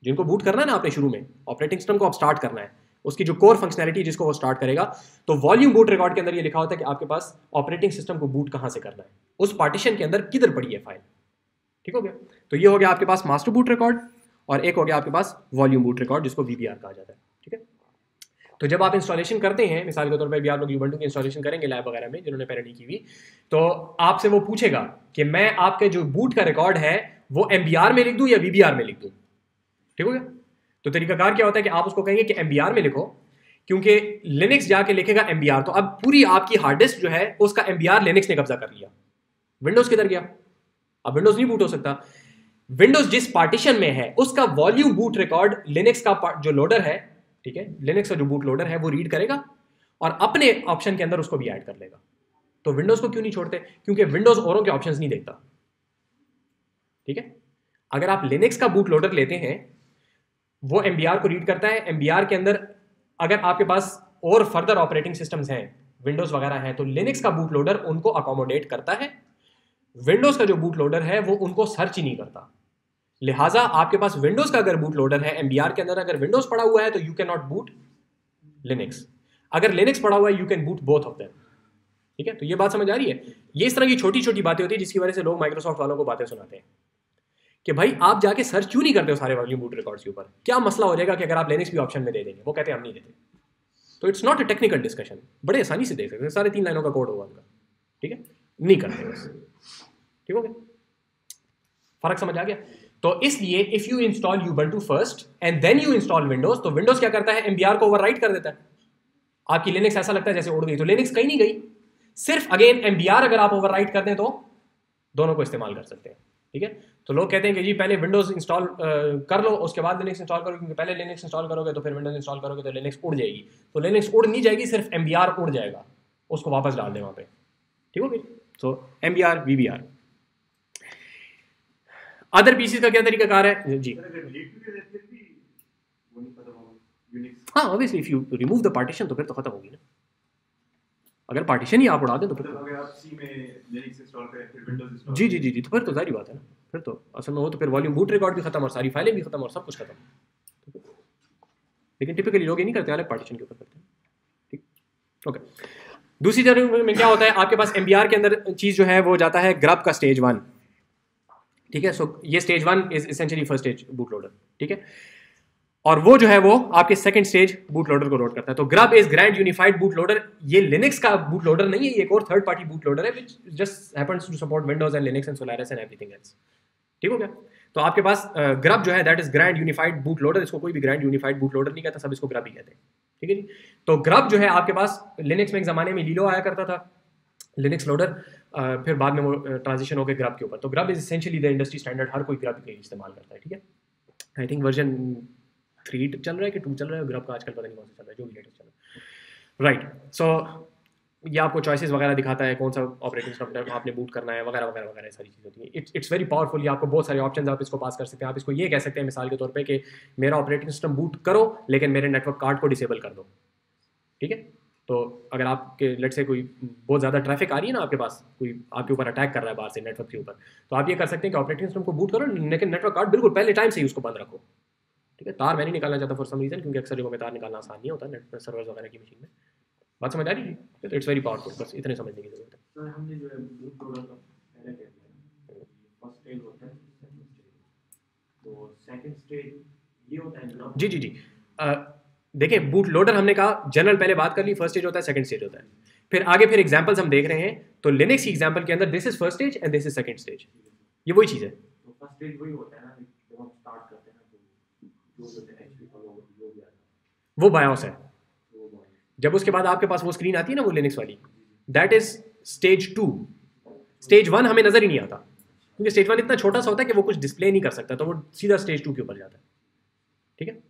जिनको बूट करना है ना आपने शुरू में, ऑपरेटिंग सिस्टम को आप स्टार्ट करना है, उसकी जो कोर फंक्शनैलिटी जिसको वो स्टार्ट करेगा, तो वॉल्यूम बूट रिकॉर्ड के अंदर ये लिखा होता है कि आपके पास ऑपरेटिंग सिस्टम को बूट कहाँ से करना है, उस पार्टीशन के अंदर किधर पड़ी है फाइल। ठीक हो गया? तो ये हो गया आपके पास मास्टर बूट रिकॉर्ड, और एक हो गया आपके पास वॉल्यूम बूट रिकॉर्ड जिसको VBR कहा जाता है। ठीक है, तो जब आप इंस्टॉलेशन करते हैं, मिसाल के तौर पर भी आप लोग यूबंटू की इंस्टॉलेशन करेंगे लैब वगैरह में, जिन्होंने पहले नहीं की हुई, तो आपसे वो पूछेगा कि मैं आपके जो बूट का रिकॉर्ड है वो MBR में लिख दूं या VBR में लिख दूं। ठीक हो गया? तो तरीकाकार क्या होता है कि आप उसको कहेंगे कि MBR में लिखो, क्योंकि लिनक्स जाके लिखेगा MBR, तो अब पूरी आपकी हार्ड डिस्क जो है उसका MBR लिनक्स ने कब्जा कर लिया। विंडोज किधर गया? अब विंडोज नहीं बूट हो सकता। विंडोज जिस पार्टीशन में है उसका वॉल्यूम बूट रिकॉर्ड लिनक्स का जो लोडर है, ठीक है, लिनक्स का जो बूट लोडर है वो रीड करेगा और अपने ऑप्शन के अंदर उसको भी ऐड कर लेगा। तो विंडोज को क्यों नहीं छोड़ते? क्योंकि विंडोज औरों के ऑप्शंस नहीं देखता। ठीक है, अगर आप लिनक्स का बूट लोडर लेते हैं, वो MBR को रीड करता है। MBR के अंदर अगर आपके पास और फर्दर ऑपरेटिंग सिस्टम्स हैं, विंडोज वगैरह हैं, तो लिनक्स का बूट लोडर उनको अकोमोडेट करता है। विंडोज का जो बूट लोडर है वो उनको सर्च ही नहीं करता। लिहाजा आपके पास विंडोज का अगर बूट लोडर है, MBR के अंदर अगर विंडोज पड़ा हुआ है तो you can not boot Linux. अगर लिनक्स पड़ा हुआ है you can boot both of them. ठीक है, तो ये बात समझ आ रही है? ये इस तरह की छोटी छोटी बातें होती है जिसकी वजह से लोग माइक्रोसॉफ्ट वालों को बातें सुनाते हैं कि भाई आप जाके सर्च क्यों नहीं करते हो सारे वॉल्यूम बूट रिकॉर्ड्स के ऊपर? क्या मसला हो जाएगा कि अगर आप लिनक्स भी ऑप्शन में दे देंगे? वो कहते हैं हम नहीं देते। तो it's not a technical discussion, बड़े आसानी से देख सकते हैं, सारे 3 लाइनों का कोड होगा उनका। ठीक है, नहीं करते बस। ठीक हो गया? फर्क समझ आ गया? तो इसलिए if you install Ubuntu first and then you install Windows, तो विंडोज क्या करता है? MBR को ओवरराइट कर देता है। आपकी लिनक्स ऐसा लगता है जैसे उड़ गई, तो लिनक्स कहीं नहीं गई, सिर्फ अगेन MBR अगर आप ओवरराइट कर दें तो दोनों को इस्तेमाल कर सकते हैं। ठीक है, तो लोग कहते हैं कि जी पहले विंडोज इंस्टॉल कर लो उसके बाद लिनक्स इंस्टॉल करो, क्योंकि पहले लिनक्स इंस्टॉल करोगे तो फिर विंडोज इंस्टॉल करोगे तो लिनक्स उड़ जाएगी। तो लिनक्स उड़ नहीं जाएगी, सिर्फ MBR उड़ जाएगा, उसको वापस डाल दें वहां पे। ठीक हो गया? सो MBR VBR। अदर पीसीज का क्या तरीका कार है जी? हाँ, obviously if you remove the partition तो फिर तो खत्म होगी ना। अगर पार्टीशन ही आप उड़ा दें तो फिर अगर आप सी में लिनक्स इंस्टॉल करें फिर विंडोज इंस्टॉल जी जी जी जी, तो फिर तो जारी बात है ना, फिर तो असल में वो तो फिर वॉल्यूम बूट रिकॉर्ड भी खत्म और सारी फाइलें भी खत्म और सब कुछ खत्म। लेकिन टिपिकली लोग ये नहीं करते, अलग पार्टीशन के ऊपर करते हैं। ठीक, ओके। दूसरी तरह में क्या होता है, आपके पास MBR के अंदर चीज़ जो है वो जाता है ग्रब का स्टेज 1। ठीक है, सो ये stage 1 is essentially first stage boot loader. ठीक है, और वो जो है वो आपके सेकंड स्टेज बूट लोडर को लोड करता है। तो GRUB is grand unified boot loader. ये लिनक्स का बूट लोडर नहीं है, ये एक और थर्ड पार्टी बूट लोडर है which just happens to support Windows and Linux and Solaris and everything else. ठीक हो गया? तो आपके पास ग्रब जो है that is grand unified boot loader. इसको कोई भी ग्रैंड यूनिफाइड बूट लोडर नहीं कहता, सब इसको ग्रब ही कहते हैं। ठीक है जी? तो ग्रब जो है आपके पास लिनक्स में एक ज़माने में लीलो आया करता था, लिनक्स लोडर, फिर बाद में वो ट्रांजिशन हो गया ग्रब के ऊपर। तो GRUB is essentially the industry standard, हर कोई ग्रब के इस्तेमाल करता है। ठीक है? आई थिंक वर्जन 3 चल रहा है कि 2 चल रहा है ग्रब का, आजकल पता नहीं कौन सा चल रहा है, जो भी लेटेस्ट चल रहा है। राइट, सो ये आपको चॉइसेस वगैरह दिखाता है, कौन सा ऑपरेटिंग सिस्टम आपने बूट करना है वगैरह वगैरह वगैरह, सारी चीज़ होती है। It's very powerful. ये आपको बहुत सारे ऑप्शंस आप इसको पास कर सकते हैं। आप इसको ये कह सकते हैं मिसाल के तौर पे कि मेरा ऑपरेटिंग सिस्टम बूट करो लेकिन मेरे नेटवर्क कार्ड को डिसेबल कर दो। ठीक है? तो अगर आपके लेट से कोई बहुत ज़्यादा ट्रैफिक आ रही है ना आपके पास, कोई आपके ऊपर अटैक कर रहा है बाहर से नेटवर्क के ऊपर, तो आप ये कर सकते हैं कि ऑपरेटिंग सिस्टम को बूट करो लेकिन नेटवर्क कार्ड बिल्कुल पहले टाइम से ही उसको बंद रखो। ठीक है? तार मैं नहीं निकालना चाहता फॉर सम रीज़न, क्योंकि अक्सर जगहों में तार निकालना आसान नहीं होता नेट सर्वर्स वगैरह की मशीन में। बात समझ आ रही है? तो इट्स वेरी पावरफुल, बस इतने समझने की जरूरत है। सर हमने जो है बूट लोडर का पहले कह दिया, फर्स्ट स्टेज होता है, सेकंड स्टेज। तो सेकंड स्टेज ये होता है ग्रब। जी जी जी, देखिए बूट लोडर हमने कहा जनरल पहले बात कर ली, फर्स्ट स्टेज होता है, सेकंड स्टेज होता है, फिर आगे फिर एग्जांपल्स हम देख रहे हैं। तो लिनक्स की एग्जांपल के अंदर this is first stage and this is second stage, ये वही चीज़ है। तो फर्स्ट स्टेज वही होता है ना, जब हम स्टार्ट करते हैं ना तो जो होता है एचपी का लोगो जो भी आता है वो बायोस है। वो बहुत जब उसके बाद आपके पास वो स्क्रीन आती है ना वो लिनक्स वाली, दैट इज स्टेज 2। स्टेज 1 हमें नजर ही नहीं आता, क्योंकि स्टेज 1 इतना छोटा सा होता है कि वो कुछ डिस्प्ले नहीं कर सकता, तो वो सीधा स्टेज 2 के ऊपर जाता है। ठीक है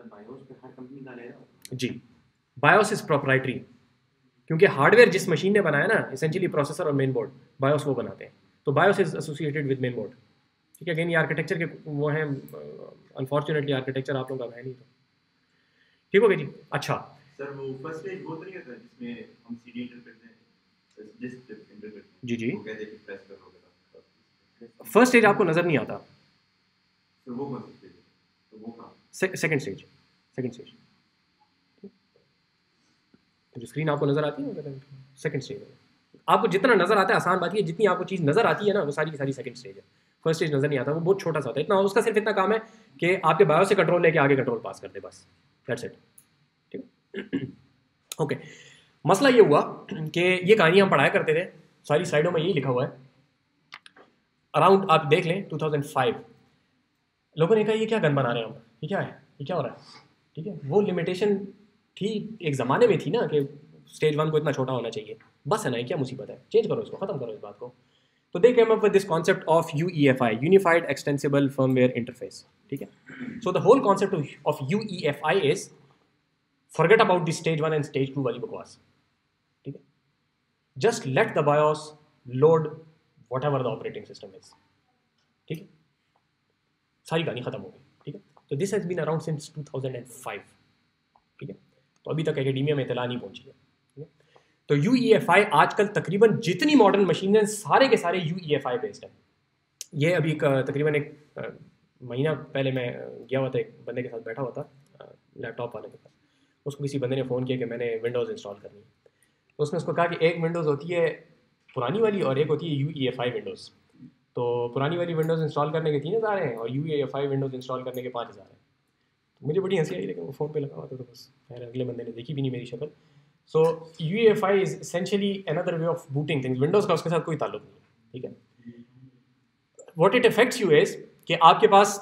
बायोस पे हर कंपनी का रहेगा जी। बायोस इज प्रोप्राइटरी, क्योंकि हार्डवेयर जिस मशीन ने बनाया ना, एसेंशियली प्रोसेसर और मेन बोर्ड, बायोस वो बनाते हैं। तो BIOS is associated with main board. ठीक है? अगेन ये आर्किटेक्चर के वो हैं, अनफॉर्चुनेटली आर्किटेक्चर आप लोगों का है नहीं। तो ठीक हो गया जी। अच्छा, सर वो फर्स्ट स्टेज वो तो नहीं होता जिसमें हम सीडी एंटर करते हैं, डिस्क एंटर करते हैं जी जी, वो कहते हैं कि प्रेस करोगे फर्स्ट स्टेज आपको नजर नहीं आता, तो वो कौन सा स्टेज है? तो वो कहाँ? Second stage. सेकंड स्टेज तो जो स्क्रीन आपको नजर आती है ना, सेकंड स्टेज है। आपको जितना नजर आता है, आसान बात है, जितनी आपको चीज़ नजर आती है ना वो सारी की सारी सेकंड स्टेज है। फर्स्ट स्टेज नजर नहीं आता, वो बहुत छोटा सा होता है। इतना उसका सिर्फ इतना काम है कि आपके बायो से कंट्रोल लेके आगे कंट्रोल पास कर दे, बस दैट्स इट। ठीक है? ओके, मसला ये हुआ कि ये कहानी हम पढ़ाया करते थे, सारी स्लाइडों में यही लिखा हुआ है। अराउंड आप देख लें 2005 लोगों ने कहा ये क्या गन बना रहे हैं हम, ये क्या है, ये क्या हो रहा है। ठीक है? वो लिमिटेशन थी एक ज़माने में थी ना कि स्टेज 1 को इतना छोटा होना चाहिए, बस है ना, ये क्या मुसीबत है, चेंज करो इसको, ख़त्म करो इस बात को। तो they came up with this concept of UEFI, unified extensible firmware interface. ठीक है? So the whole concept of UEFI is forget about the stage 1 and stage 2 वाली बकवास। ठीक है? Just let the BIOS load whatever the operating system is. ठीक है? सारी कहानी खत्म हो गई। ठीक है? तो this has been around since 2005। ठीक है? तो अभी तक एकेडमिया में इतला नहीं पहुंची है। ठीक है? तो UEFI आजकल तकरीबन जितनी मॉडर्न मशीन हैं सारे के सारे UEFI बेस्ड है। ये अभी तकरीबन एक महीना पहले मैं गया हुआ था, एक बंदे के साथ बैठा हुआ था लैपटॉप वाले के पास, उसको किसी बंदे ने फ़ोन किया कि मैंने विंडोज़ इंस्टॉल करनी है। तो उसने उसको कहा कि एक विंडोज़ होती है पुरानी वाली और एक होती है UEFI विंडोज़। तो पुरानी वाली विंडोज़ इंस्टॉल करने के 3000 हैं और UEFI विंडोज़ इंस्टॉल करने के 5000 हैं। तो मुझे बड़ी हंसी आई, लेकिन वो फ़ोन पे लगा हुआ था तो बस खैर अगले बंदे ने देखी भी नहीं मेरी शक्ल। सो UEFI is essentially another way of booting things. Windows का उसके साथ कोई ताल्लुक नहीं है। ठीक है? What it affects you is कि आपके पास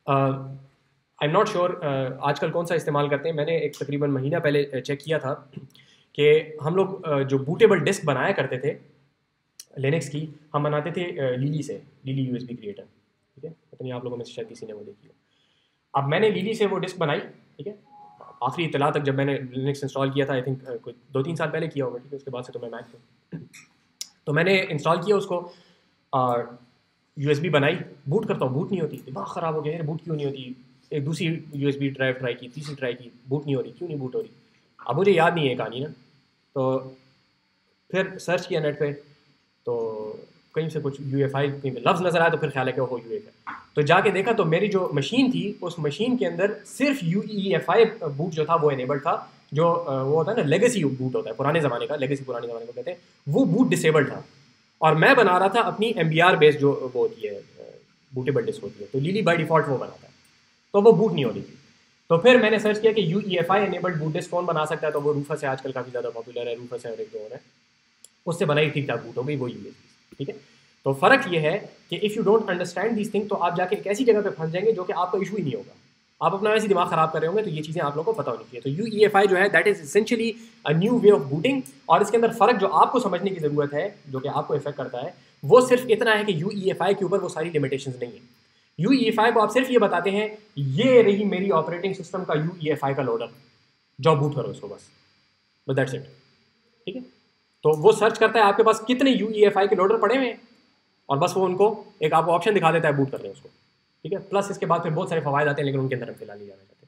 आई एम नॉट श्योर आजकल कौन सा इस्तेमाल करते हैं। मैंने एक तकरीबन महीना पहले चेक किया था कि हम लोग जो बूटेबल डिस्क बनाया करते थे लिनक्स की, हम बनाते थे लीली से, लीली USB क्रिएटर। ठीक है? पता नहीं आप लोगों में से शायद किसी ने वो देखी हो। अब मैंने लीली से वो डिस्क बनाई। ठीक है? आखिरी इतला तक जब मैंने लिनक्स इंस्टॉल किया था, आई थिंक कोई 2-3 साल पहले किया होगा। ठीक है? उसके बाद से तो मैं मैक पे, तो मैंने इंस्टॉल किया उसको, USB बनाई, बूट करता हूँ, बूट नहीं होती। दिमाग ख़राब हो गया यार, बूट क्यों नहीं होती। एक दूसरी USB ड्राइव ट्राई की, तीसरी ट्राई की, बूट नहीं हो रही, क्यों नहीं बूट हो रही। अब मुझे याद नहीं है कहानी ना, तो फिर सर्च किया नेट पे, तो कहीं से कुछ UEFI कहीं पे लफ्ज़ नज़र आया, तो फिर ख्याल है कि वो UEFI। तो जाके देखा तो मेरी जो मशीन थी उस मशीन के अंदर सिर्फ UEFI बूट जो था वो इनेबल्ड था। जो वो होता है ना लेगेसी बूट होता है पुराने ज़माने का, लेगेसी पुराने ज़माने को कहते हैं, वो बूट डिसेबल्ड था। और मैं बना रहा था अपनी MBR बेस्ड जो वो होती है बूटेबल डिस्क होती है, तो लीली बाय डिफ़ॉल्ट वो बनाता है। तो वो बूट नहीं हो रही थी। तो फिर मैंने सर्च किया कि UEFI एनेबल्ड बूट डिस्क कौन बना सकता है, तो वो रूफस है, आजकल काफ़ी ज़्यादा पॉपुलर है, रूफस है और एक दो और है, उससे बनाई ठीक ठाक बूट हो गई वो USB। ठीक है, तो फ़र्क ये है कि if you don't understand this thing तो आप जाके एक ऐसी जगह पे फंस जाएंगे जो कि आपका इशू ही नहीं होगा, आप अपना ऐसे दिमाग ख़राब कर रहे होंगे। तो ये चीज़ें आप लोगों को पता होनी चाहिए। तो UEFI जो है that is essentially a new way of booting, और इसके अंदर फ़र्क जो आपको समझने की ज़रूरत है, जो कि आपको इफेक्ट करता है, वो सिर्फ इतना है कि UEFI के ऊपर वो सारी लिमिटेशंस नहीं है। UEFI को आप सिर्फ ये बताते हैं ये रही मेरी ऑपरेटिंग सिस्टम का UEFI का लोडर, जो बूट करो इसको बस दैट्स इट। ठीक है, तो वो सर्च करता है आपके पास कितने UEFI के लोडर पड़े हुए हैं, और बस वो उनको एक आपको ऑप्शन दिखा देता है बूट कर रहे हैं उसको। ठीक है, प्लस इसके बाद फिर बहुत सारे फवायद आते हैं, लेकिन उनके अंदर हम फिलहाल नहीं जाना चाहते।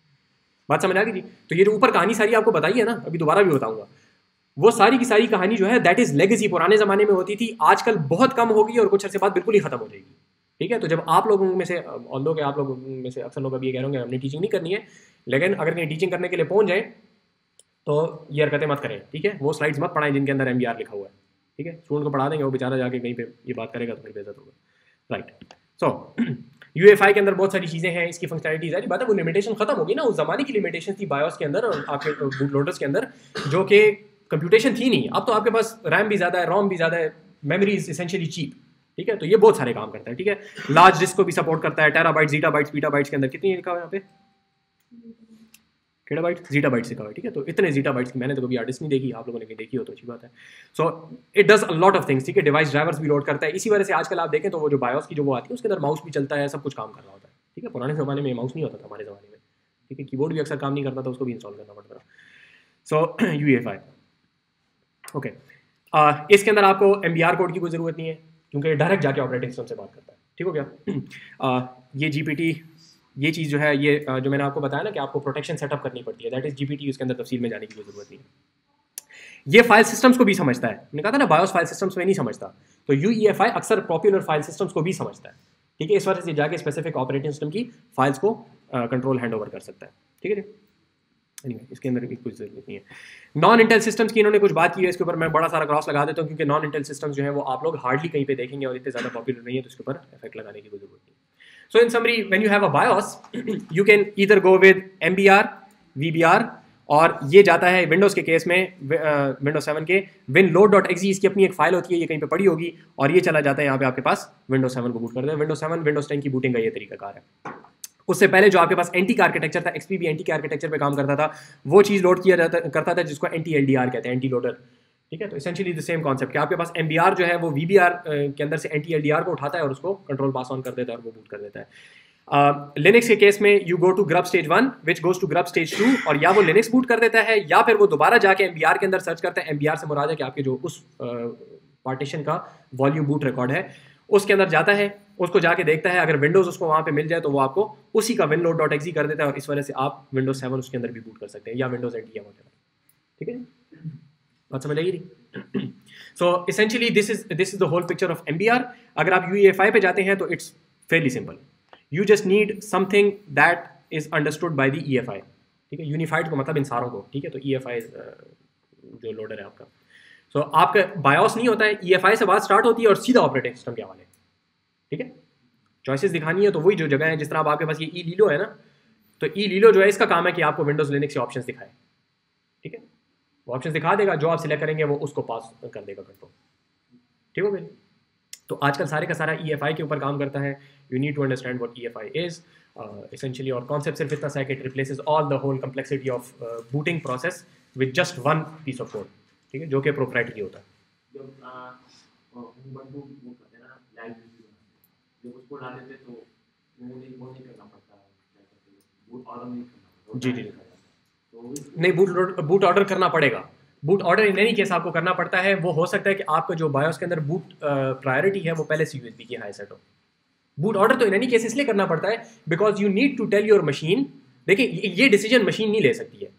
बात समझ आ गई थी? तो ये जो ऊपर कहानी सारी आपको बताई है ना, अभी दोबारा भी बताऊंगा, वो सारी की सारी कहानी जो है दैट इज लेगेसी, पुराने जमाने में होती थी, आजकल बहुत कम होगी और कुछ अर्से बाद बिल्कुल ही खत्म हो जाएगी। ठीक है, तो जब आप लोगों में से ऑल्दो के आप लोगों में से अक्सर लोग अभी ये कह रहे होंगे हमने टीचिंग नहीं करनी है, लेकिन अगर कहीं टीचिंग करने के लिए पहुंच जाए तो ये हरकतें मत करें। ठीक है, वो स्लाइड्स मत पढ़ाएं जिनके अंदर MBR लिखा हुआ है। ठीक है, स्टूडेंट को पढ़ा देंगे, वो बेचारा जाके कहीं पे ये बात करेगा तो फिर बेइज्जत होगा। राइट, सो UEFI के अंदर बहुत सारी चीज़ें हैं, इसकी फंक्शनैलिटीज है, बात है वो लिमिटेशन खत्म होगी ना। उस जमाने की लिमिटेशन थी बायोस के अंदर और आपके बूट लोडर्स के अंदर, जो कि कंप्यूटेशन थी नहीं। अब तो आपके पास रैम भी ज़्यादा है, रोम भी ज़्यादा है, मेमोरी इज एसेंशियली चीप। ठीक है, तो ये बहुत सारे काम करता है। ठीक है, लार्ज डिस्क को भी सपोर्ट करता है, टेराबाइट, जीटाबाइट्स, पीटाबाइट्स के अंदर कितनी लिखा हुआ है यहाँ पे, केटाबाइट, जीटाबाइट्स लिखा हुआ है। ठीक है, तो इतने जीटाबाइट्स की मैंने तो कभी आर्टिस्ट नहीं देखी, आप लोगों ने कहीं देखी हो तो अच्छी बात है। So it does a lot of things. ठीक है, डिवाइस ड्राइवर्स भी लोड करता है। इसी वजह से आजकल आप देखें तो वो जो बायोस की जो वो आती है उसके अंदर माउस भी चलता है, सब कुछ काम कर रहा होता है। ठीक है, पुराने ज़माने में माउस नहीं होता था, हमारे ज़माने में। ठीक है, कीबोर्ड भी अक्सर काम नहीं करता था, उसको भी इंस्टॉल करना पड़ता था। सो UEFI ओके, इसके अंदर आपको MBR कोड की कोई ज़रूरत नहीं है, क्योंकि डायरेक्ट जाके ऑपरेटिंग सिस्टम से बात करता है। ठीक हो गया। ये GPT, ये चीज़ जो है, ये जो मैंने आपको बताया ना कि आपको प्रोटेक्शन सेटअप करनी पड़ती है, दैट इज GPT, उसके अंदर तफसील में जाने की कोई ज़रूरत नहीं है। ये फाइल सिस्टम्स को भी समझता है, मैंने कहा था ना बायोस फाइल सिस्टम्स में नहीं समझता, तो UEFI अक्सर पॉपुलर फाइल सिस्टम्स को भी समझता है। ठीक है, इस वजह से जाके स्पेसिफिक ऑपरेटिंग सिस्टम की फाइल्स को कंट्रोल हैंड ओवर कर सकता है। ठीक है जी, anyway, इसके अंदर भी कुछ जरूरत नहीं है। नॉन इंटेल सिस्टम्स की इन्होंने कुछ बात की है, इसके ऊपर मैं बड़ा सारा क्रॉस लगा देता हूँ, क्योंकि नॉन इंटेल सिस्टम्स जो है वो आप लोग हार्डली कहीं पे देखेंगे और इतने ज़्यादा पॉपुलर नहीं है, तो इसके ऊपर इफेक्ट लगाने की कोई जरूरत नहीं। So in summary, when you have a BIOS, you can either go with MBR, VBR, और ये जाता है विंडोज़ के केस में, विंडोज 7 के winload.exe, इसकी अपनी एक फाइल होती है, ये कहीं पे पड़ी होगी, और ये चला जाता है यहाँ पे आपके पास विंडोज 7 को बूट कर दे। विंडोज 7 विंडोज 10 की बूटिंग का ये तरीकाकार है। उससे पहले जो आपके पास एंटी का आर्किटेक्चर था, XP भी एंटी के आर्किटेक्चर पे काम करता था, वो चीज़ लोड किया करता था जिसको एंटी LDR कहते हैं, एंटी लोडर। ठीक है, तो एसेंशियली द सेम कॉन्सेप्ट कि आपके पास MBR जो है वो VBR के अंदर से एंटी LDR को उठाता है और उसको कंट्रोल पास ऑन कर देता है और वो बूट कर देता है। लिनक्स के केस में you go to GRUB stage 1 which goes to GRUB stage 2, और या वो लिनक्स बूट कर देता है या फिर वो दोबारा जाके MBR के अंदर सर्च करता है। MBR से मुराद है कि आपके जो उस पार्टीशन का वॉल्यूम बूट रिकॉर्ड है उसके अंदर जाता है, उसको जाके देखता है, अगर विंडोज़ उसको वहाँ पे मिल जाए तो वो आपको उसी का winload.exe कर देता है, और इस वजह से आप विंडोज 7 उसके अंदर भी बूट कर सकते हैं, या विंडोज NT या whatever। ठीक है, बात समझ आएगी? So essentially this is the whole picture of MBR। अगर आप UEFI पे जाते हैं तो it's fairly simple, you just need something that is understood by the EFI। ठीक है, यूनिफाइड को मतलब इन सारों को। ठीक है, तो EFI जो लोडर है आपका, सो आपका बायोस नहीं होता है, EFI से बात स्टार्ट होती है और सीधा ऑपरेटिंग सिस्टम के हवाले। ठीक है, चॉइसेस दिखानी है तो वही जो जगह है, जिस तरह आपके पास ये E-Lilo है ना, तो E-Lilo जो है इसका काम है कि आपको विंडोज लिनक्स के ऑप्शंस दिखाए। ठीक है, वो ऑप्शंस दिखा देगा, जो आप सिलेक्ट करेंगे वो उसको पास कर देगा कंट्रोल। ठीक हो गया? तो आजकल सारे का सारा EFI के ऊपर काम करता है। You need to understand what EFI is essentially, और कॉन्सेप्ट सिर्फ इतना सा है कि it replaces all the whole complexity of booting process with just one piece of code. ठीक है, जो कि प्रोप्राइटरी होता है। जब उसको डाल देते तो वो नहीं करना पड़ता, बूट ऑर्डर नहीं करना। जी जी, नहीं, बूट ऑर्डर करना पड़ेगा। Boot order in any case आपको करना पड़ता है। वो हो सकता है कि आपका जो बायोस के अंदर बूट प्रायोरिटी है वो पहले से USB की हाई सेट हो। बूट ऑर्डर तो इन एनी केस इसलिए करना पड़ता है because you need to tell your machine, देखिए ये डिसीजन मशीन नहीं ले सकती है,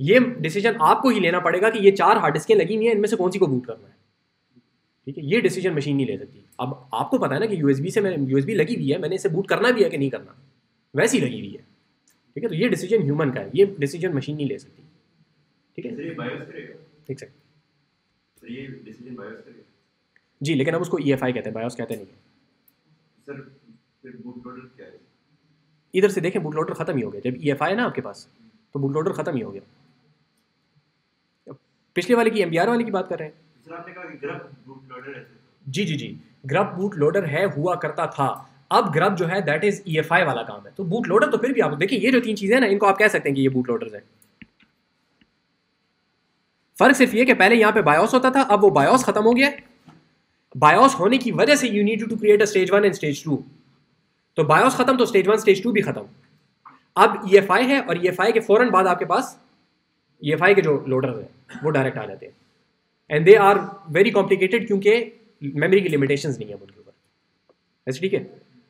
ये डिसीजन आपको ही लेना पड़ेगा कि ये 4 हार्ड डिस्कें लगी हुई हैं, इनमें से कौन सी को बूट करना है। ठीक है, ये डिसीजन मशीन नहीं ले सकती। अब आपको पता है ना कि USB लगी हुई है, मैंने इसे बूट करना भी है कि नहीं करना, वैसी लगी हुई है। ठीक है, तो ये डिसीजन ह्यूमन का है, ये डिसीजन मशीन नहीं ले सकती। ठीक है, ये बायोस करेगा। ठीक है, सर ये डिसीजन बायोस करेगा जी, लेकिन अब उसको EFI कहते हैं, बायोस कहते नहीं। सर। फिर बूट लोडर क्या है? इधर से देखें बूट लोडर ख़त्म ही हो गया। जब EFI है ना आपके पास तो बूट लोडर ख़त्म ही हो गया। पिछले वाले की MBR वाले की बात कर रहे हैं। सर आपने कहा कि ग्रब बूट लोडर है। जी, ग्रब बूट लोडर है, हुआ करता था। अब ग्रब जो है दैट इज EFI वाला काम है। तो बूट लोडर तो फिर भी आप देखिए, ये जो 3 चीज़ें हैं ना, इनको आप कह सकते हैं कि ये बूट लोडर्स हैं। फर्क सिर्फ ये कि पहले यहाँ पे बायोस होता था, अब वो बायोस खत्म हो गया। बायोस होने की वजह से you need to create a stage 1 and stage 2। तो बायोस खत्म तो स्टेज 1 स्टेज 2 भी खत्म। अब EFI है और EFI के फौरन बाद आपके पास EFI के जो लोडर है वो डायरेक्ट आ जाते हैं and they are very complicated क्योंकि मेमोरी की लिमिटेशंस नहीं है उनके ऊपर। ऐसे ठीक है।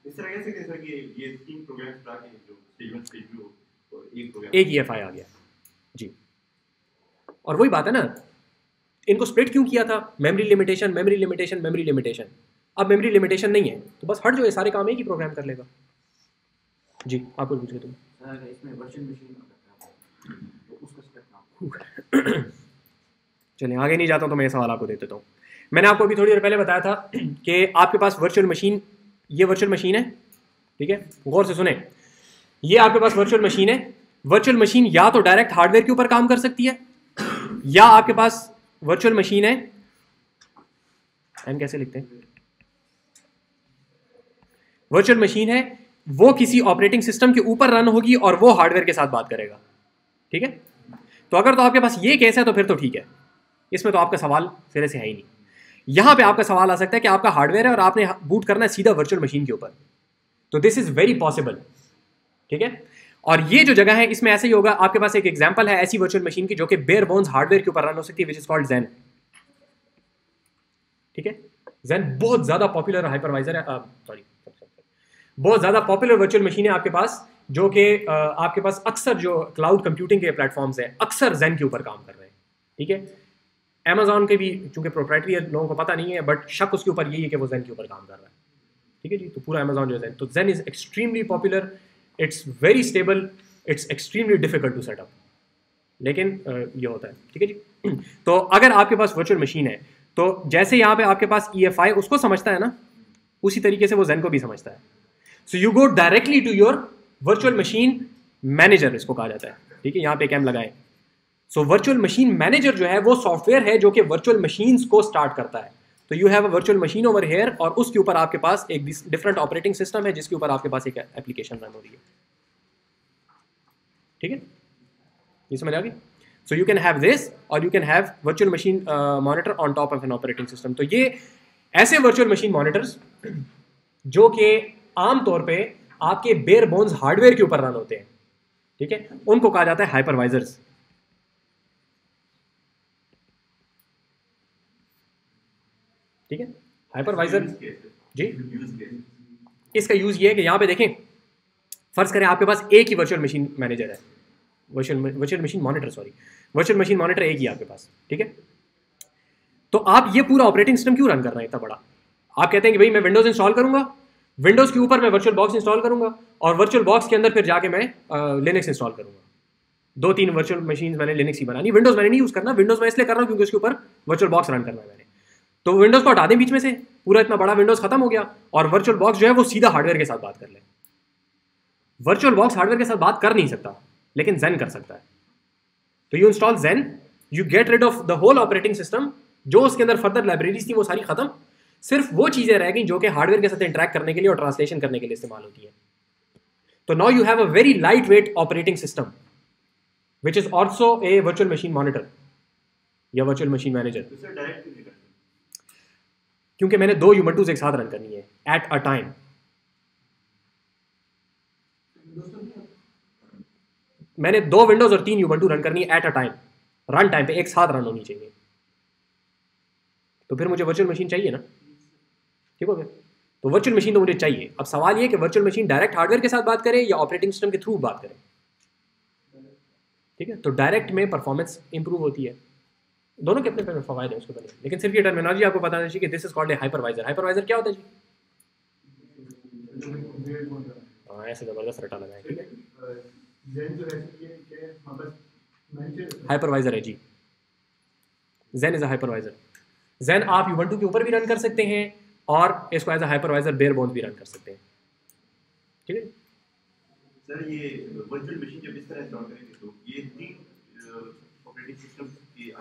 इस तरह कैसे सर कि ये 3 प्रोग्राम्स था कि जो स्टेज 1 स्टेज 2 और एक EFI आ गया जी। और वही बात है ना, इनको स्प्लिट क्यों किया था? Memory limitation, memory limitation, memory limitation. अब मेमोरी लिमिटेशन नहीं है तो बस हट जो ये सारे काम एक ही प्रोग्राम कर लेगा। जी आप कुछ पूछ रहे थे? सर इसमें वर्चुअल मशीन तो उसका स्टेप ना चलिए आगे नहीं जाता हूँ तो मैं ये सवाल आपको दे देता हूँ। मैंने आपको अभी थोड़ी देर पहले बताया था कि आपके पास वर्चुअल मशीन, ये वर्चुअल मशीन है, ठीक है, गौर से सुने। ये आपके पास वर्चुअल मशीन है। वर्चुअल मशीन या तो डायरेक्ट हार्डवेयर के ऊपर काम कर सकती है, या आपके पास वर्चुअल मशीन है, एम कैसे लिखते हैं, वर्चुअल मशीन है वो किसी ऑपरेटिंग सिस्टम के ऊपर रन होगी और वो हार्डवेयर के साथ बात करेगा, ठीक है। तो अगर तो आपके पास ये केस है तो फिर तो ठीक है, इसमें तो आपका सवाल सिरे से है ही नहीं। यहां पे आपका सवाल आ सकता है कि आपका हार्डवेयर है और आपने बूट करना है सीधा वर्चुअल मशीन के ऊपर, तो दिस इज वेरी पॉसिबल, ठीक है। और ये जो जगह है इसमें ऐसे ही होगा। आपके पास एक एग्जांपल है ऐसी वर्चुअल मशीन की जो कि बेयर बोन्स हार्डवेयर के ऊपर रन हो सकती है, विच इज कॉल्ड ज़ेन, ठीक है। ज़ेन बहुत ज्यादा पॉपुलर हाइपरवाइजर है, सॉरी बहुत ज्यादा पॉपुलर वर्चुअल मशीन है आपके पास, जो कि आपके पास अक्सर जो क्लाउड कंप्यूटिंग के प्लेटफॉर्म्स है अक्सर ज़ेन के ऊपर काम कर रहे हैं, ठीक है। Amazon के भी चूंकि प्रोप्राइटरी है लोगों को पता नहीं है, बट शक उसके ऊपर यही है कि वो ज़ेन के ऊपर काम कर रहा है, ठीक है जी। तो पूरा Amazon जो है तो Xen is extremely popular, it's very stable, it's extremely difficult to setup, लेकिन ये होता है, ठीक है जी। तो अगर आपके पास वर्चुअल मशीन है तो जैसे यहाँ पे आपके पास EFI उसको समझता है ना, उसी तरीके से वो ज़ेन को भी समझता है। So you go directly to your virtual machine manager, इसको कहा जाता है, ठीक है। यहाँ पे कैम लगाएं। सो वर्चुअल मशीन मैनेजर जो है वो सॉफ्टवेयर है जो कि वर्चुअल मशीन्स को स्टार्ट करता है। तो you have a virtual machine over here और उसके ऊपर आपके पास एक डिफरेंट ऑपरेटिंग सिस्टम है जिसके ऊपर आपके पास एक एप्लीकेशन रन हो रही है, ठीक है। ये समझ आ गई? So you can have this और you can have virtual machine monitor on top of an operating system. तो ये ऐसे वर्चुअल मशीन मॉनिटर्स जो कि आमतौर पे आपके बेयर बोन्स हार्डवेयर के ऊपर रन होते हैं, ठीक है, उनको कहा जाता है हाइपरवाइजर्स, ठीक है। हाइपरवाइजर जी, इसका यूज ये है कि यहां पे देखें, फर्ज करें आपके पास एक ही वर्चुअल मशीन मैनेजर है, virtual machine monitor, sorry virtual machine monitor एक ही आपके पास, ठीक है। तो आप ये पूरा ऑपरेटिंग सिस्टम क्यों रन कर रहे हैं इतना बड़ा? आप कहते हैं कि भाई मैं विंडोज इंस्टॉल करूंगा, विंडोज के ऊपर मैं वर्चुअल बॉक्स इंस्टॉल करूंगा और वर्चुअल बॉक्स के अंदर फिर जाके मैं लिनक्स इंस्टॉल करूंगा। 2-3 वर्चुअल मशीन मैंने लिनक्स ही बनानी, विंडोज मैंने नहीं यूज करना। विंडोज मैं इसलिए कर रहा हूं क्योंकि उसके ऊपर वर्चुअल बॉक्स रन करना है मैंने। तो विंडोज को हटा दें बीच में से, पूरा इतना बड़ा विंडोज खत्म हो गया और वर्चुअल बॉक्स जो है वो सीधा हार्डवेयर के साथ बात कर ले। वर्चुअल बॉक्स हार्डवेयर के साथ बात कर नहीं सकता, लेकिन ज़ेन कर सकता है। तो you install Xen, you get rid of the whole operating system, जो उसके अंदर फर्दर लाइब्रेरीज थी वो सारी खत्म, सिर्फ वो चीजें रह गई जो कि हार्डवेयर के साथ इंटरैक्ट करने के लिए और ट्रांसलेशन करने के लिए इस्तेमाल होती है। तो now you have a very light weight operating system which is also a virtual machine monitor या वर्चुअल मशीन मैनेजर। क्योंकि मैंने 2 यूबंटूज एक साथ रन करनी है एट अ टाइम। मैंने 2 विंडोज और 3 यूबंटू रन करनी है at a time, run time पे एक साथ रन होनी चाहिए। तो फिर मुझे वर्चुअल मशीन चाहिए ना, ठीक हो गया। तो वर्चुअल मशीन तो मुझे चाहिए। अब सवाल ये कि वर्चुअल मशीन डायरेक्ट हार्डवेयर के साथ बात करे या ऑपरेटिंग सिस्टम के थ्रू बात करे, ठीक है। तो डायरेक्ट में परफॉर्मेंस इंप्रूव होती है, दोनों के अपने फायदे हैं उसके बने। लेकिन सिर्फ ये टर्मिनोलॉजी आपको बताना चाहिए कि this is called a hypervisor. Hypervisor क्या होता है जी? हाँ ऐसे जबरदस्त रटा लगा है, ठीक है। हाइपरवाइजर है जी, Xen is a hypervisor. Xen आप यूबंटू के ऊपर भी रन कर सकते हैं और इसको as a hypervisor bare bones भी रन कर सकते हैं, ठीक है। सर ये वर्चुअल मशीन जब इस तरह इंस्टॉल करेंगे तो ये तीन ऑपरेटिंग सिस्टम की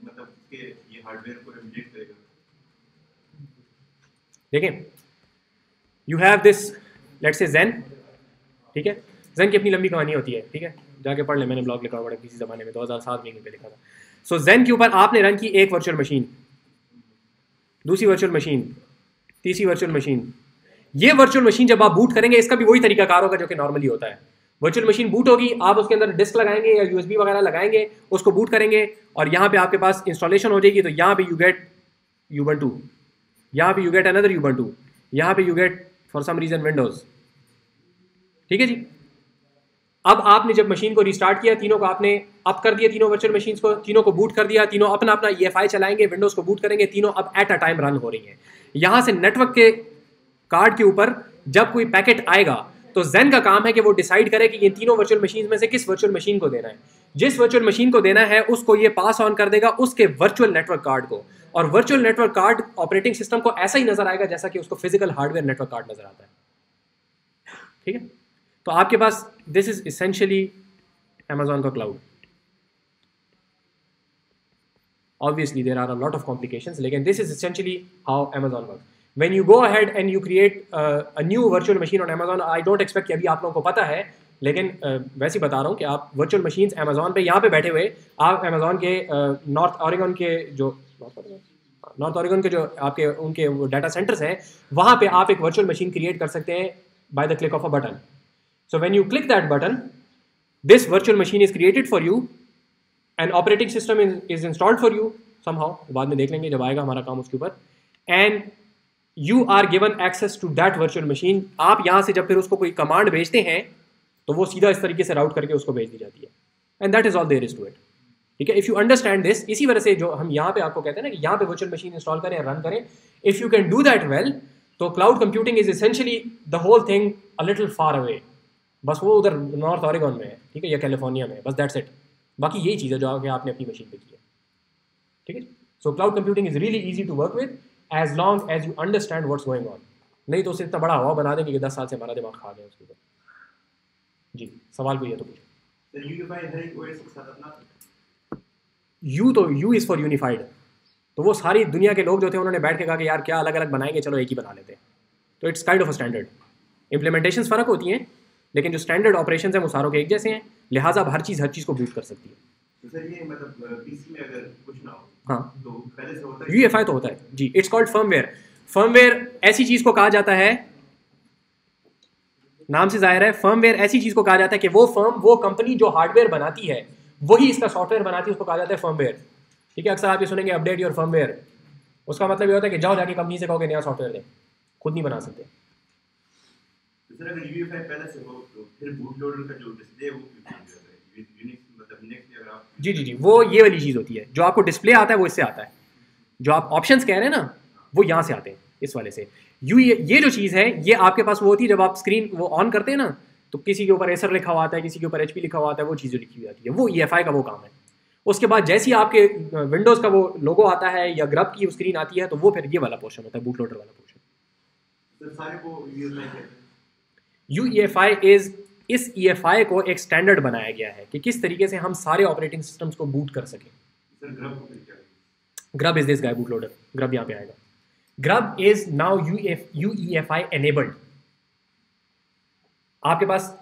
मतलब के ये हार्डवेयर को एमुलेट करेगा। देखें, you have this let's say Xen, ठीक है, ज़ेन की अपनी लंबी कहानी होती है, ठीक है, जाके पढ़ ले, मैंने ब्लॉग लिखा हुआ है किसी ज़माने में 2007 में पे लिखा था। सो ज़ेन के ऊपर आपने रन की एक वर्चुअल मशीन, दूसरी वर्चुअल मशीन, तीसरी वर्चुअल मशीन। ये वर्चुअल मशीन जब आप बूट करेंगे, इसका भी वही तरीकाकार होगा जो कि नॉर्मली होता है। वर्चुअल मशीन बूट होगी, आप उसके अंदर डिस्क लगाएंगे या यूएसबी वगैरह लगाएंगे, उसको बूट करेंगे और यहाँ पे आपके पास इंस्टॉलेशन हो जाएगी। तो यहाँ पे यू गेट Ubuntu, यहाँ पे यू गेट अनदर Ubuntu, यहाँ पे you get for some reason Windows, ठीक है जी। अब आपने जब मशीन को रिस्टार्ट किया, तीनों को आपने अप कर दिया, तीनों वर्चुअल मशीन्स को, तीनों को बूट कर दिया, तीनों अपना अपना EFI चलाएंगे, विंडोज को बूट करेंगे, तीनों अब एट अ टाइम रन हो रही हैं। यहाँ से नेटवर्क के कार्ड के ऊपर जब कोई पैकेट आएगा तो ज़ेन का काम है कि वो डिसाइड करे कि ये तीनों वर्चुअल मशीन में से किस वर्चुअल मशीन को देना है। जिस वर्चुअल मशीन को देना है उसको ये पास ऑन कर देगा उसके वर्चुअल नेटवर्क कार्ड को, और virtual network card operating system को ऐसा ही नजर आएगा जैसा कि उसको फिजिकल हार्डवेयर नेटवर्क कार्ड नजर आता है, ठीक है। तो आपके पास दिस इज इसेंशियली Amazon का cloud. Obviously there are a lot of complications, लेकिन this is essentially how Amazon works. When you go ahead and you create a new virtual machine on Amazon, I don't expect कि अभी आप लोगों को पता है, लेकिन वैसे ही बता रहा हूँ कि आप virtual machines Amazon पे यहाँ पे बैठे हुए, आप Amazon के नॉर्थ ओरेगन के जो आपके उनके डाटा सेंटर्स हैं, वहाँ पे आप एक virtual machine create कर सकते हैं by the click of a button. So when you click that button, this virtual machine is created for you, and operating system is installed for you somehow, बाद में देख लेंगे जब आएगा हमारा काम उसके ऊपर, and you are given access to that virtual machine. आप यहाँ से जब फिर उसको कोई कमांड भेजते हैं तो वो सीधा इस तरीके से राउट करके उसको भेज दी जाती है, and that is all there is to it, ठीक है। इफ़ यू अंडरस्टैंड दिस, इसी वजह से जो हम यहाँ पे आपको कहते हैं ना कि यहाँ पे वर्चुअल मशीन इंस्टॉल करें, रन करें, if you can do that well, तो cloud computing is essentially the whole thing a little far away, बस वो उधर नॉर्थ ओरेगन में है, ठीक है, या कैलिफोर्निया में, बस दैट्स इट। बाकी यही चीज़ है जो आगे आपने अपनी मशीन पे की है, ठीक है। So cloud computing is really easy to work with as long as you understand what's going on. नहीं तो उसे इतना बड़ा हवा बना देंगे कि 10 साल से हमारा दिमाग खा गया उसके ऊपर। जी, सवाल कोई है तो पूछो। यू इज़ फॉर यूनिफाइड, तो वो सारी दुनिया के लोग जो थे उन्होंने बैठ के कहा कि यार क्या अलग अलग बनाएंगे, चलो एक ही बना लेते हैं। तो it's kind of a standard. Implementations फ़र्क होती हैं, लेकिन जो स्टैंडर्ड ऑपरेशंस हैं वो सारों के एक जैसे हैं, लिहाजा हर चीज़ को बूट कर सकती है। तो सर ये मतलब पीसी में अगर कुछ ना हो, हाँ, तो पहले से होता है UEFI तो होता है जी, इट्स कॉल्ड फर्मवेयर। फर्मवेयर ऐसी चीज़ को कहा जाता है, नाम से जाहिर है, फर्मवेयर ऐसी चीज़ को कहा जाता है कि वो कंपनी जो हार्डवेयर बनाती है वही इसका सॉफ्टवेयर बनाती है, उसको कहा जाता है फर्मवेयर, ठीक है। अक्सर आप ये सुनेंगे अपडेट योर फर्मवेयर, उसका मतलब ये होता है कि जाओ जाके कंपनी से कहो कि नया सॉफ्टवेयर दें, खुद नहीं बना सकते। सर अगर UEFI पहले से हो तो फिर बूट लोडर का जो डिस्प्ले है वो क्यों चेंज होता है? यूनिक्स मतलब लिनक्स अगर आप जी, वो ये वाली चीज़ होती है, जो आपको डिस्प्ले आता है वो इससे आता है, जो आप ऑप्शंस कह रहे हैं ना वो यहाँ से आते हैं, इस वाले से। ये जो चीज़ है ये आपके पास वो होती है जब आप स्क्रीन वो ऑन करते हैं ना, तो किसी के ऊपर एसर लिखा हुआ आता है, किसी के ऊपर HP लिखा हुआ आता है, वो चीज़ जो लिखी हुई आती है वो EFI का वो काम है। उसके बाद जैसे ही आपके विंडोज़ का वो लोगो आता है या ग्रब की स्क्रीन आती है, तो वो फिर ये वाला पोर्शन होता है, बूट लोडर वाला पोर्शन। सर सारे को UEFI कहते हैं। UEFI इज, इस EFI को एक स्टैंडर्ड बनाया गया है कि किस तरीके से हम सारे ऑपरेटिंग सिस्टम्स को बूट कर सकें। सर ग्रब को क्या है? Grub is this guy boot loader, grub यहाँ पे आएगा। Grub is now UEFI enabled। आपके पास,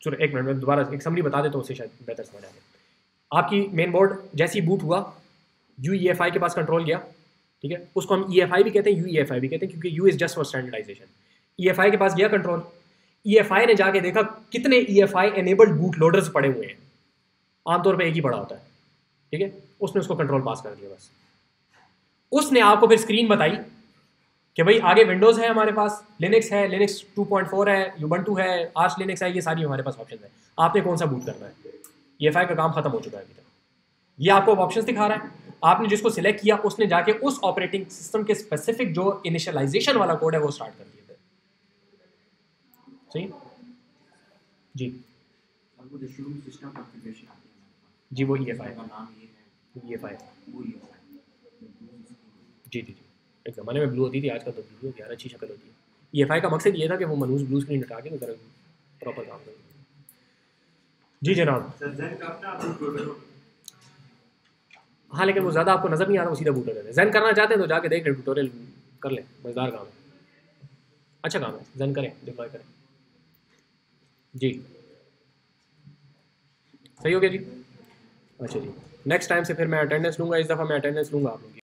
चलो एक मिनट में दोबारा एक समरी बता देता हूँ, उससे शायद बेहतर समझ आ जाए। आपकी मेन बोर्ड जैसे ही बूट हुआ, UEFI के पास कंट्रोल गया, ठीक है, उसको हम EFI भी कहते हैं, UEFI भी कहते हैं, क्योंकि U is just for standardization. EFI के पास गया कंट्रोल, EFI ने जाके देखा कितने EFI enabled बूट लोडर्स पड़े हुए हैं, आमतौर पे एक ही पड़ा होता है, ठीक है, उसने उसको कंट्रोल पास कर दिया बस। उसने आपको फिर स्क्रीन बताई कि भाई आगे विंडोज़ है हमारे पास, लिनक्स है, लिनक्स 2.4 है, Ubuntu है, आर्च लिनक्स है, ये सारी हमारे पास ऑप्शन है, आपने कौन सा बूट करना है। EFI का काम खत्म हो चुका है अभी तक, ये आपको ऑप्शन दिखा रहा है, आपने जिसको सिलेक्ट किया उसने जाके उस ऑपरेटिंग सिस्टम के स्पेसिफिक जो इनिशियलाइजेशन वाला कोड है वो स्टार्ट कर दिया। सही जी, आपको जो शुरू सिस्टम कॉन्फ़िगरेशन आती है जी वो EFI का नाम ये है, EFI वो EFI जी, एक ज़माने में ब्लू होती थी, आजकल तो ब्लू यार अच्छी शक्ल होती है। EFI का मकसद ये था कि वो मनूस ब्लू स्क्रीन हटा के प्रॉपर काम करे। जी जनाब। सर जैन का अपना आप ट्यूटोरियल हाँ लेकिन वो ज़्यादा आपको नज़र नहीं आ रहा, वो सीधा बूट है। जैन करना चाहते हैं तो जाके देख लें, ट्यूटोरियल कर लें, मज़ेदार काम है, अच्छा काम है, जैन करें, डिप्लॉय करें। जी सही हो गया जी। अच्छा जी, नेक्स्ट टाइम से फिर मैं अटेंडेंस लूँगा, इस दफ़ा मैं अटेंडेंस लूँगा आप लोगों की।